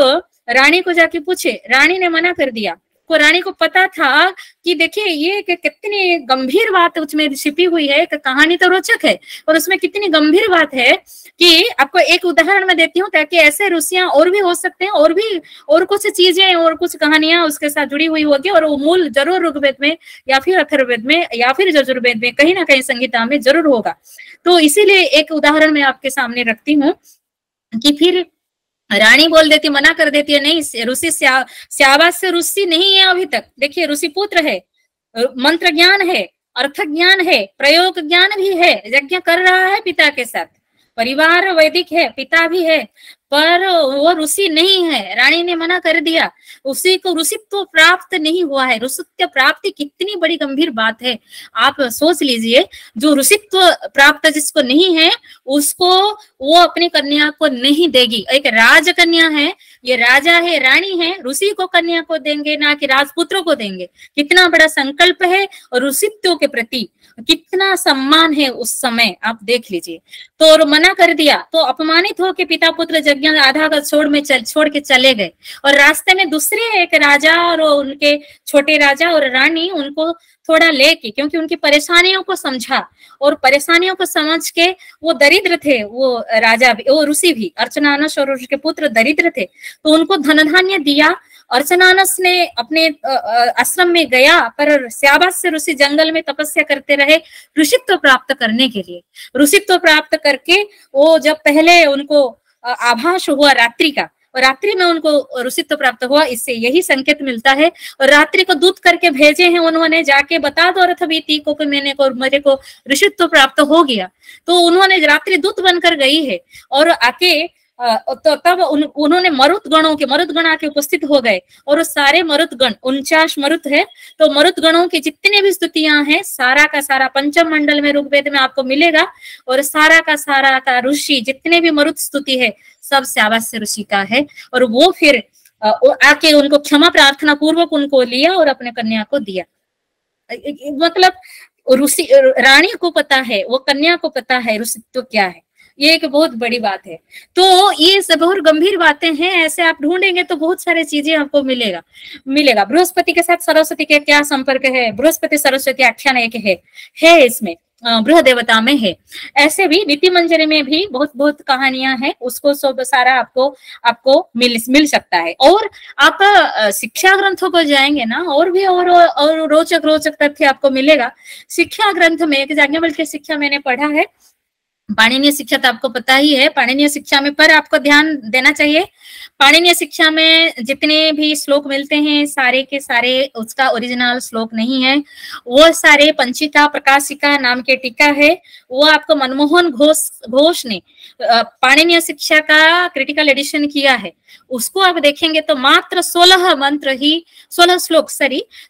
रानी को जाके पूछे, रानी ने मना कर दिया। को रानी को पता था कि देखिए ये कितनी गंभीर बात उसमें छिपी हुई है। कहानी तो रोचक है और उसमें कितनी गंभीर बात है कि आपको एक उदाहरण मैं देती हूँ ताकि ऐसे ऋषियां और भी हो सकते हैं, और भी और कुछ चीजें और कुछ कहानियां उसके साथ जुड़ी हुई होगी, और वो मूल जरूर ऋग्वेद में या फिर अथर्ववेद में या फिर यजुर्वेद में कहीं ना कहीं संहिता में जरूर होगा। तो इसीलिए एक उदाहरण मैं आपके सामने रखती हूँ कि फिर रानी बोल देती, मना कर देती है, नहीं ऋषि श्यावास्य ऋषि नहीं है अभी तक। देखिए ऋषि पुत्र है, मंत्र ज्ञान है, अर्थ ज्ञान है, प्रयोग ज्ञान भी है, यज्ञ कर रहा है पिता के साथ, परिवार वैदिक है, पिता भी है, पर वो ऋषि नहीं है। रानी ने मना कर दिया। उसी को ऋषित्व प्राप्त नहीं हुआ है। ऋषित्व प्राप्ति कितनी बड़ी गंभीर बात है, आप सोच लीजिए। जो ऋषित्व प्राप्त जिसको नहीं है उसको वो अपनी कन्या को नहीं देगी। एक राजकन्या है, ये राजा है, रानी है, ऋषि को कन्या को देंगे ना कि राजपुत्रों को देंगे। कितना बड़ा संकल्प है, और ऋषित्व के प्रति कितना सम्मान है उस समय, आप देख लीजिए। तो मना कर दिया, तो अपमानित हो के पिता पुत्र यज्ञ आधा का छोड़ के चले गए, और रास्ते में दूसरे एक राजा और उनके छोटे राजा और रानी उनको थोड़ा लेके, क्योंकि उनकी परेशानियों को समझा, और परेशानियों को समझ के वो दरिद्र थे, वो राजा भी, वो ऋषि भी, अर्चनानस और उसके पुत्र दरिद्र थे, तो उनको धन धान्य दिया। अर्चनानस ने अपने आश्रम में गया, पर श्यावास्य ऋषि जंगल में तपस्या करते रहे ऋषित्व प्राप्त करने के लिए। ऋषित्व प्राप्त करके वो जब पहले उनको आभास हुआ रात्रि का, और रात्रि में उनको ऋषित्व प्राप्त हुआ, इससे यही संकेत मिलता है। और रात्रि को दूत करके भेजे हैं उन्होंने, जाके बता दो रथवीति को कि मेरे को ऋषित्व प्राप्त हो गया। तो उन्होंने रात्रि दूत बनकर गई है, और आके तो तब उन्होंने मरुदगण आके उपस्थित हो गए, और वो सारे मरुदगण 49 मरुद है, तो मरुदगणों की जितने भी स्तुतियां हैं सारा का सारा पंचम मंडल में ऋग्वेद में आपको मिलेगा, और सारा का ऋषि जितने भी मरुद स्तुति है सब श्यावास्य ऋषि का है। और वो फिर आके उनको क्षमा प्रार्थना पूर्वक उनको लिया और अपने कन्या को दिया। मतलब ऋषि, रानी को पता है, वो कन्या को पता है ऋषित्व क्या है। ये एक बहुत बड़ी बात है। तो ये सब बहुत गंभीर बातें हैं, ऐसे आप ढूंढेंगे तो बहुत सारी चीजें आपको मिलेगा। बृहस्पति के साथ सरस्वती के क्या संपर्क है, बृहस्पति सरस्वती आख्यान एक है इसमें, बृहद देवता में है। ऐसे भी नीति मंजरी में भी बहुत कहानियां हैं, उसको सब सारा आपको मिल सकता है। और आप शिक्षा ग्रंथों को जाएंगे ना, और भी और रोचक तथ्य आपको मिलेगा। शिक्षा ग्रंथ में एक याज्ञवल्क्य शिक्षा मैंने पढ़ा है, पाणिनीय शिक्षा तो आपको पता ही है। पाणिनीय शिक्षा में पर आपको ध्यान देना चाहिए, पाणिनीय शिक्षा में जितने भी श्लोक मिलते हैं सारे के सारे उसका ओरिजिनल श्लोक नहीं है। वो सारे पंचिका प्रकाशिका नाम के टीका है, वो आपको मनमोहन घोष ने पाणिनीय शिक्षा का क्रिटिकल एडिशन किया है। उसको आप देखेंगे तो मात्र 16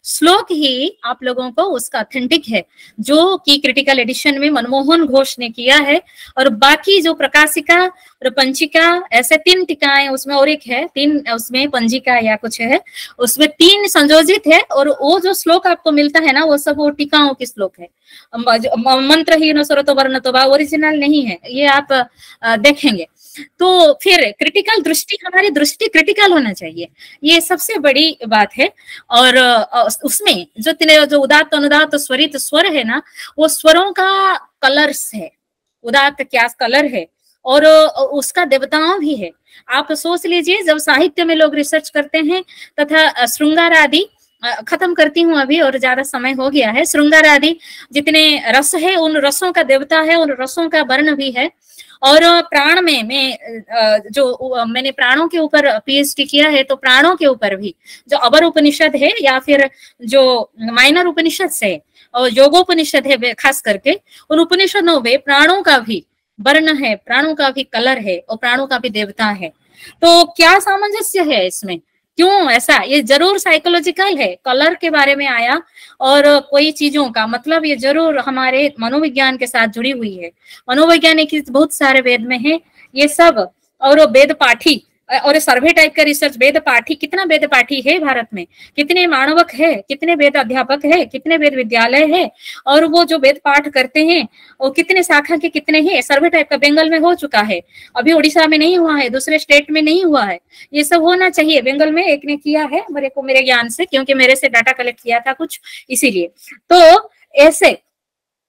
श्लोक ही आप लोगों को उसका ऑथेंटिक है, जो कि क्रिटिकल एडिशन में मनमोहन घोष ने किया है। और बाकी जो प्रकाशिका और पंचिका ऐसे 3 टीकाएं उसमें, और एक है 3 उसमें पंजिका या कुछ है, उसमें 3 संयोजित है। और वो जो श्लोक आपको मिलता है ना, वो सब वो टीकाओं के श्लोक है। मंत्रहीन स्वरतो वर्णतो वा ओरिजिनल नहीं है, ये आप देखेंगे। तो फिर क्रिटिकल दृष्टि, हमारी दृष्टि क्रिटिकल होना चाहिए, ये सबसे बड़ी बात है। और उसमें जो उदात्त अनुदात्त स्वरित स्वर है ना, वो स्वरों का कलर्स है, उदात्त क्या कलर है, और उसका देवताओं भी है। आप सोच लीजिए, जब साहित्य में लोग रिसर्च करते हैं तथा श्रृंगार आदि, खत्म करती हूँ अभी और ज्यादा समय हो गया है, श्रृंगार आदि जितने रस है उन रसों का देवता है, उन रसों का वर्ण भी है। और प्राण में मैंने प्राणों के ऊपर पीएचडी किया है, तो प्राणों के ऊपर भी जो अबर उपनिषद है या फिर जो माइनर उपनिषद है और योगोपनिषद है खास करके, उन उपनिषदों में प्राणों का भी वर्ण है, प्राणों का भी कलर है और प्राणों का भी देवता है। तो क्या सामंजस्य है इसमें, क्यों ऐसा? ये जरूर साइकोलॉजिकल है, कलर के बारे में आया और कोई चीजों का मतलब ये जरूर हमारे मनोविज्ञान के साथ जुड़ी हुई है। मनोवैज्ञानिक बहुत सारे वेद में है ये सब, और वेद पाठी और सर्वे टाइप का रिसर्च, वेद पाठी, कितना वेद पाठी है भारत में, कितने मानवक है, कितने वेद अध्यापक है, कितने वेद विद्यालय है, और वो जो वेद पाठ करते हैं वो कितने शाखा के कितने हैं। सर्वे टाइप का बंगाल में हो चुका है, अभी उड़ीसा में नहीं हुआ है, दूसरे स्टेट में नहीं हुआ है। ये सब होना चाहिए। बंगाल में एक ने किया है मेरे ज्ञान से, क्योंकि मेरे से डाटा कलेक्ट किया था कुछ, इसीलिए। तो ऐसे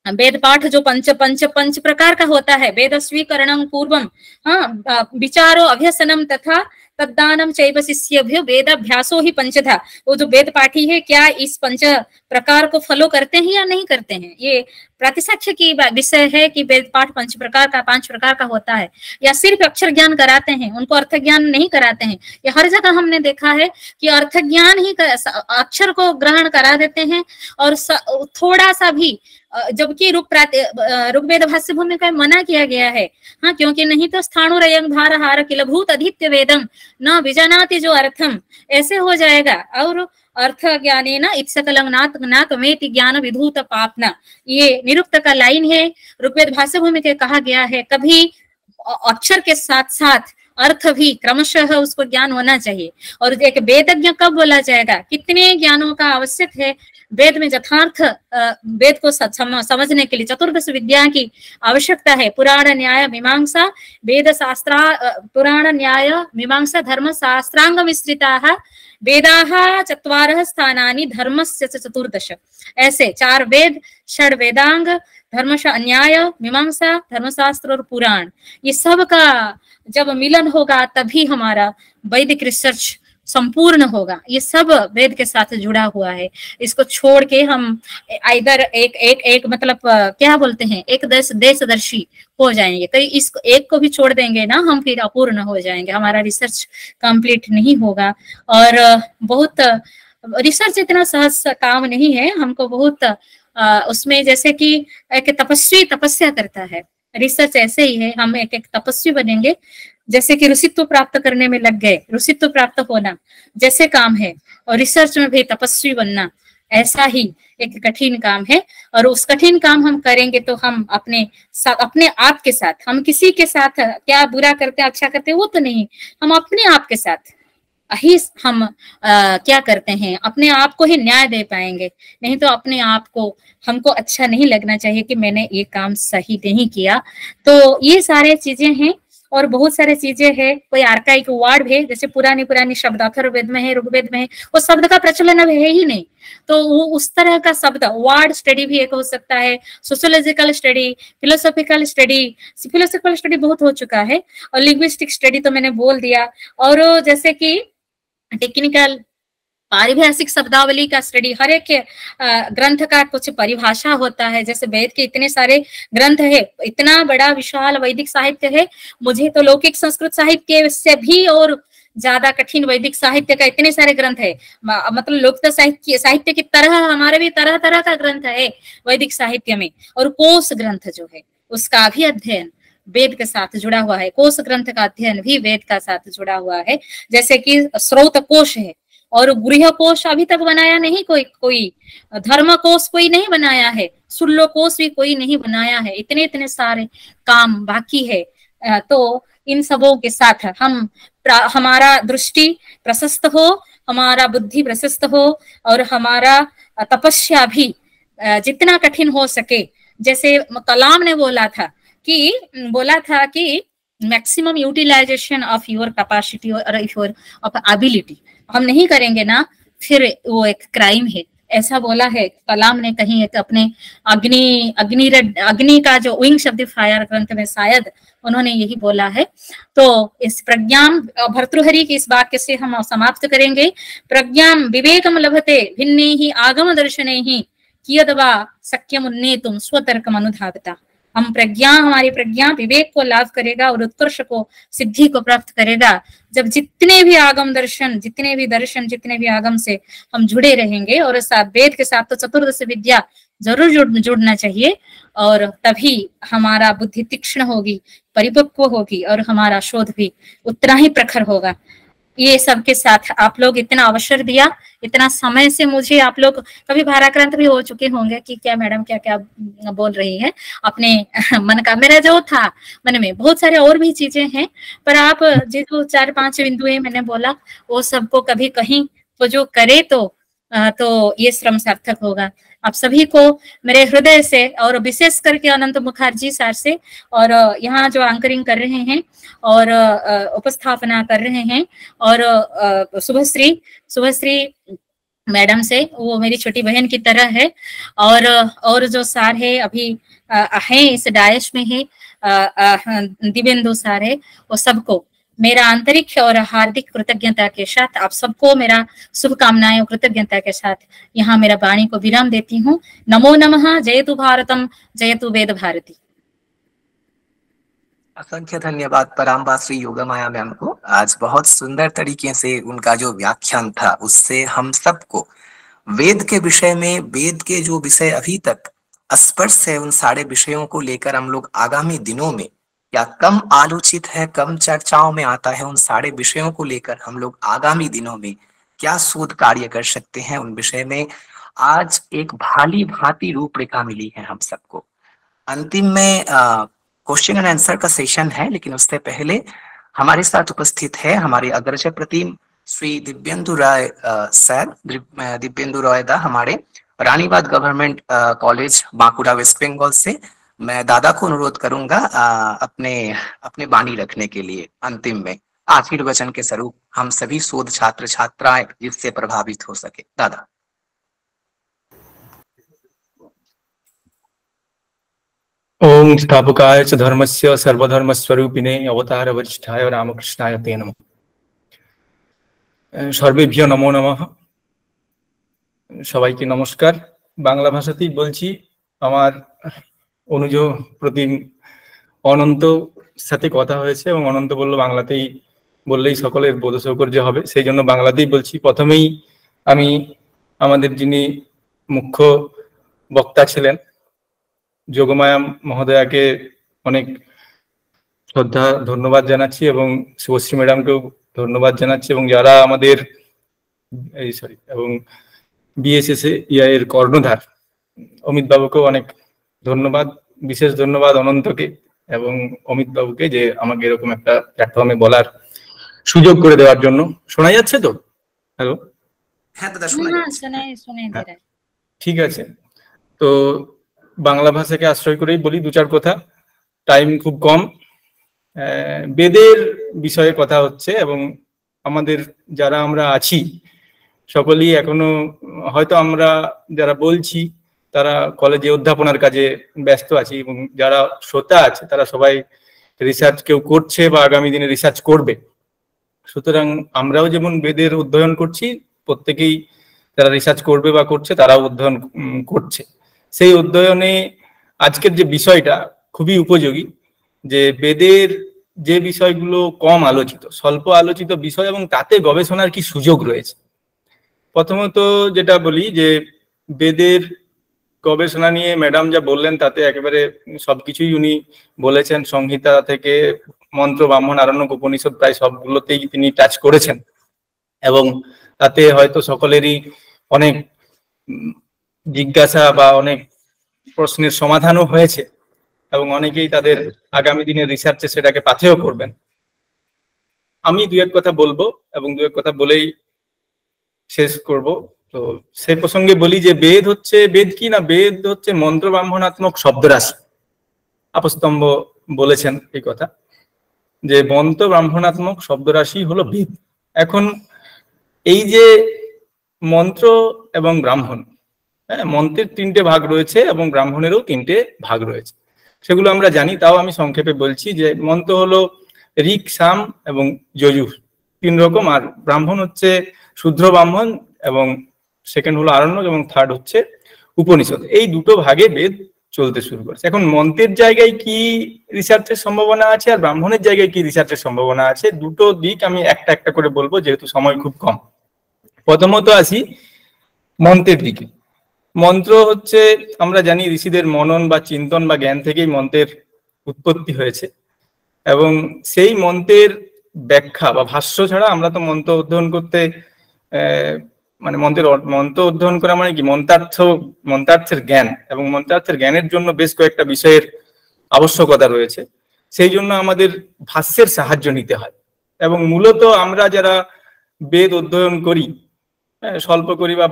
वेद पाठ जो पंच प्रकार का होता है, वेद स्वीकरणं पूर्वम, हाँ, विचारो अभ्यसनम तथा तद्दानम चैव शिष्यभ्यो वेदाभ्यासो ही पंचधा। वो जो वेद पाठी है, क्या इस पंच प्रकार को फॉलो करते हैं या नहीं करते हैं, ये प्रातिसाक्ष्य की विषय है कि वेद पाठ पांच प्रकार का होता है, या सिर्फ अक्षर ज्ञान कराते हैं, उनको अर्थ ज्ञान नहीं कराते हैं। ये हर जगह हमने देखा है कि अर्थ ज्ञान ही अक्षर को ग्रहण करा देते हैं, और थोड़ा सा भी, जबकि ऋग्वेद भाष्य भूमि का मना किया गया है, हाँ, क्योंकि नहीं तो स्थाणुरयं भारहार किलभूत अधित्य वेदम न विजानाति जो अर्थम, ऐसे हो जाएगा। और अर्थ ज्ञाने न इत्सकलं नातमेति ज्ञान विधूत पापना, ये निरुक्त का लाइन है, ऋग्वेद भाष्य भूमि के कहा गया है। कभी अक्षर के साथ साथ अर्थ भी क्रमशः उसको ज्ञान होना चाहिए। और एक वेदज्ञ कब बोला जाएगा, कितने ज्ञानों का आवश्यक है वेद में, यथार्थ वेद को समझने के लिए चतुर्दश विद्या की आवश्यकता है। पुराण न्याय मीमांसा वेद शास्त्रा, पुराण न्याय मीमांसा धर्म शास्त्रांग मिश्रिताः वेदाः चत्वारः स्थानानि धर्मस्य चतुर्दश। ऐसे 4 वेद, 6 वेदांग, धर्म न्याय मीमांसा, धर्मशास्त्र और पुराण, ये सब का जब मिलन होगा तभी हमारा वैदिक रिसर्च संपूर्ण होगा। ये सब वेद के साथ जुड़ा हुआ है। इसको छोड़ के हम इधर एक मतलब क्या बोलते हैं, एक देशदर्शी हो जाएंगे। तो इसको एक को भी छोड़ देंगे ना हम, फिर अपूर्ण हो जाएंगे, हमारा रिसर्च कंप्लीट नहीं होगा। और बहुत रिसर्च इतना सहज काम नहीं है, हमको बहुत उसमें, जैसे कि एक तपस्वी तपस्या करता है, रिसर्च ऐसे ही है, हम एक तपस्वी बनेंगे। जैसे कि ऋषित्व प्राप्त करने में लग गए, ऋषित्व प्राप्त होना जैसे काम है, और रिसर्च में भी तपस्वी बनना ऐसा ही एक कठिन काम है। और उस कठिन काम हम करेंगे तो हम अपने आप के साथ, हम किसी के साथ क्या बुरा करते हैं अच्छा करते हैं वो तो नहीं, हम अपने आप के साथ ही हम क्या करते हैं, अपने आप को ही न्याय दे पाएंगे। नहीं तो अपने आप को, हमको अच्छा नहीं लगना चाहिए कि मैंने ये काम सही नहीं किया। तो ये सारे चीजें हैं, और बहुत सारे चीजें हैं। कोई आर्काइक वर्ड है, जैसे पुरानी शब्द अथर्ववेद में है, ऋग्वेद में है, वो शब्द का प्रचलन अब है ही नहीं। तो वो उस तरह का शब्द, वर्ड स्टडी भी एक हो सकता है, सोशियोलॉजिकल स्टडी, फिलोसॉफिकल स्टडी बहुत हो चुका है, और लिंग्विस्टिक स्टडी तो मैंने बोल दिया। और जैसे कि टेक्निकल पारिभाषिक शब्दावली का स्टडी, हर एक ग्रंथ का कुछ परिभाषा होता है। जैसे वेद के इतने सारे ग्रंथ है, इतना बड़ा विशाल वैदिक साहित्य है, मुझे तो लौकिक संस्कृत साहित्य से भी और ज्यादा कठिन वैदिक साहित्य का इतने सारे ग्रंथ है। मतलब लौकिक साहित्य की तरह हमारे भी तरह तरह का ग्रंथ है वैदिक साहित्य में। और कोश ग्रंथ जो है उसका भी अध्ययन वेद के साथ जुड़ा हुआ है, कोश ग्रंथ का अध्ययन भी वेद का साथ जुड़ा हुआ है। जैसे कि स्रोत कोश है, और गृह कोश अभी तक बनाया नहीं कोई धर्म कोश कोई नहीं बनाया है, सुल्लो कोश भी कोई नहीं बनाया है, इतने सारे काम बाकी है। तो इन सबों के साथ हमारा दृष्टि प्रशस्त हो, हमारा बुद्धि प्रशस्त हो, और हमारा तपस्या भी जितना कठिन हो सके। जैसे कलाम ने बोला था कि maximum utilization of your capacity और योर ऑफ एबिलिटी हम नहीं करेंगे ना, फिर वो एक क्राइम है। ऐसा बोला है कलाम ने कहीं एक अपने अग्नि का जो विंग्स ऑफ द फायर ग्रंथ में शायद उन्होंने यही बोला है। तो इस प्रज्ञां भर्तृहरि की इस वाक्य से हम समाप्त करेंगे। प्रज्ञां विवेकम लभते भिन्ने ही आगम दर्शने ही कियदवा सक्यम उन्नेतुम स्वतर्कम अनुधावता। हम प्रज्ञा, हमारी प्रज्ञा विवेक को लाभ करेगा और उत्कर्ष को, सिद्धि को प्राप्त करेगा जब जितने भी आगम दर्शन, जितने भी आगम से हम जुड़े रहेंगे। और साथ वेद के साथ तो चतुर्दश विद्या जरूर जुड़ना चाहिए, और तभी हमारा बुद्धि तीक्ष्ण होगी, परिपक्व होगी, और हमारा शोध भी उतना ही प्रखर होगा। ये सबके साथ आप लोग इतना अवसर दिया, इतना समय से मुझे आप लोग कभी भाराक्रांत भी हो चुके होंगे कि क्या मैडम क्या क्या बोल रही है अपने मन का। मेरा जो था मन में बहुत सारे और भी चीजें हैं, पर आप जो 4-5 बिंदुएं मैंने बोला वो सबको कभी कहीं तो जो करे तो ये श्रम सार्थक होगा। आप सभी को मेरे हृदय से, और विशेष करके अनंत मुखर्जी सर से, और यहाँ जो एंकरिंग कर रहे हैं और उपस्थापना कर रहे हैं, और शुभश्री मैडम से, वो मेरी छोटी बहन की तरह है। और जो सार है अभी है इस डायश में है, दिव्येंदु सार है, वो सबको मेरा आंतरिक और हार्दिक कृतज्ञता के साथ, आप सबको मेरा शुभकामनाएं और कृतज्ञता के साथ यहाँ मेरा वाणी को विराम देती हूँ। नमो नमः। जयतु भारतम, जयतु वेद भारती। असंख्य धन्यवाद पराम्बा श्री योगमाया मैम को। आज बहुत सुंदर तरीके से उनका जो व्याख्यान था उससे हम सबको वेद के विषय में, वेद के जो विषय अभी तक स्पर्श है, उन सारे विषयों को लेकर हम लोग आगामी दिनों में, या कम आलोचित है, कम चर्चाओं में आता है, उन सारे विषयों को लेकर हम लोग आगामी दिनों में क्या शोध कार्य कर सकते हैं, उन विषय में आज एक भाली भांति रूपरेखा मिली है हम सबको। अंतिम में क्वेश्चन एंड आंसर का सेशन है, लेकिन उससे पहले हमारे साथ उपस्थित है हमारे अग्रज प्रतिम श्री दिव्येंदु राय सर, दिव्येंदु राय दा, हमारे Ranibandh government college Bankura West Bengal से। मैं दादा को अनुरोध करूंगा अपने वाणी रखने के लिए अंतिम में आशीर्वचन के स्वरूप, हम सभी शोध छात्र छात्राएं जिससे प्रभावित हो सके। दादा। ओम स्थापकाय च धर्मस्य सर्वधर्म स्वरूपिणे अवतार वरिष्ठाय रामकृष्णाय ते नमः। सर्वेभ्यो नमो नमः। সবাইকে নমস্কার। বাংলা ভাষাতেই বলছি। আমার অনুজ প্রতিম অনন্ত সাথে কথা হয়েছে এবং অনন্ত বলল বাংলাতেই বললেই সকলের বোধসৌকর্য হবে, সেই জন্য বাংলাতেই বলছি। প্রথমেই আমি আমাদের যিনি মুখ্য বক্তা ছিলেন যোগমায়া মহোদয়াকে অনেক শ্রদ্ধা ধন্যবাদ জানাচ্ছি, এবং শুভশ্রী ম্যাডামকেও ধন্যবাদ জানাচ্ছি, এবং যারা আমাদের এবং বিএসএসএ এর কর্ণধার অমিত বাবুকেও অনেক ধন্যবাদ। বিশেষ ধন্যবাদ অনন্তকে এবং অমিত বাবুকে যে আমাকে এরকম একটা প্ল্যাটফর্মে বলার সুযোগ করে দেওয়ার জন্য। শোনা যাচ্ছে তো? হ্যালো, হ্যাঁ দাদা শোনা যাচ্ছে। ঠিক আছে, তো বাংলা ভাষাকে আশ্রয় করেই বলি 2-4 কথা। টাইম খুব কম। বেদের বিষয়ে কথা হচ্ছে, এবং আমাদের যারা আমরা আছি সকলেই এখনো হয়তো আমরা যারা বলছি তারা কলেজে অধ্যাপনার কাজে ব্যস্ত আছি, এবং যারা শ্রোতা আছে তারা সবাই রিসার্চ কেউ করছে বা আগামী দিনে রিসার্চ করবে। সুতরাং আমরাও যেমন বেদের অধ্যয়ন করছি, প্রত্যেকেই যারা রিসার্চ করবে বা করছে তারাও অধ্যয়ন করছে। সেই অধ্যয়নে আজকের যে বিষয়টা খুবই উপযোগী, যে বেদের যে বিষয়গুলো কম আলোচিত, স্বল্প আলোচিত বিষয়, এবং তাতে গবেষণার কি সুযোগ রয়েছে। প্রথমত যেটা বলি যে বেদের গবেষণা নিয়ে ম্যাডাম যা বললেন তাতে একেবারে সবকিছুই উনি বলেছেন। সংহিতা থেকে মন্ত্র, ব্রাহ্মণ, আরণ্যক, উপনিষদ প্রায় সবগুলোতেই তিনি টাচ করেছেন, এবং তাতে হয়তো সকলেরই অনেক জিজ্ঞাসা বা অনেক প্রশ্নের সমাধানও হয়েছে, এবং অনেকেই তাদের আগামী দিনের রিসার্চে সেটাকে পাথেয় করবেন। আমি 2-1 কথা বলবো এবং 2-1 কথা বলেই শেষ করব। তো সেই প্রসঙ্গে বলি যে বেদ কি না, বেদ হচ্ছে মন্ত্র ব্রাহ্মণাত্মক শব্দরাশি। আপস্তম্ভ বলেছেন এই কথা, যে মন্ত্র ব্রাহ্মণাত্মক শব্দরাশি হলো বেদ। এখন এই যে মন্ত্র এবং ব্রাহ্মণ, হ্যাঁ, মন্ত্রের 3টে ভাগ রয়েছে এবং ব্রাহ্মণেরও 3টে ভাগ রয়েছে, সেগুলো আমরা জানি, তাও আমি সংক্ষেপে বলছি। যে মন্ত্র হলো ঋক, সাম এবং যজুর, 3 রকম, আর ব্রাহ্মণ হচ্ছে শূদ্র ব্রাহ্মণ, এবং সেকেন্ড হলো আরণ্যক, এবং থার্ড হচ্ছে উপনিষদ। এই দুটো ভাগে বেদ চলতে শুরু করেছে। এখন মন্ত্রের জায়গায় কি রিসার্চের সম্ভাবনা আছে আর ব্রাহ্মণের জায়গায় কি রিসার্চের সম্ভাবনা আছে, দুটো দিক আমি একটা একটা করে বলবো, যেহেতু সময় খুব কম। প্রথমত আসি মন্ত্রের দিকে। মন্ত্র হচ্ছে, আমরা জানি ঋষিদের মনন বা চিন্তন বা জ্ঞান থেকেই মন্ত্রের উৎপত্তি হয়েছে, এবং সেই মন্ত্রের ব্যাখ্যা বা ভাষ্য ছাড়া আমরা তো মন্ত্র অধ্যয়ন করতে মানে মন্ত্র অধ্যয়ন করা মানে কি মন্ত্রার্থের জ্ঞান, এবং মন্ত্রার্থের জ্ঞানের জন্য বেশ কয়েকটা বিষয়ের আবশ্যকতা রয়েছে। সেই জন্য আমাদের ভাষ্যের সাহায্য নিতে হয়। এবং মূলত আমরা যারা বেদ অধ্যয়ন করি, স্বল্প করি বা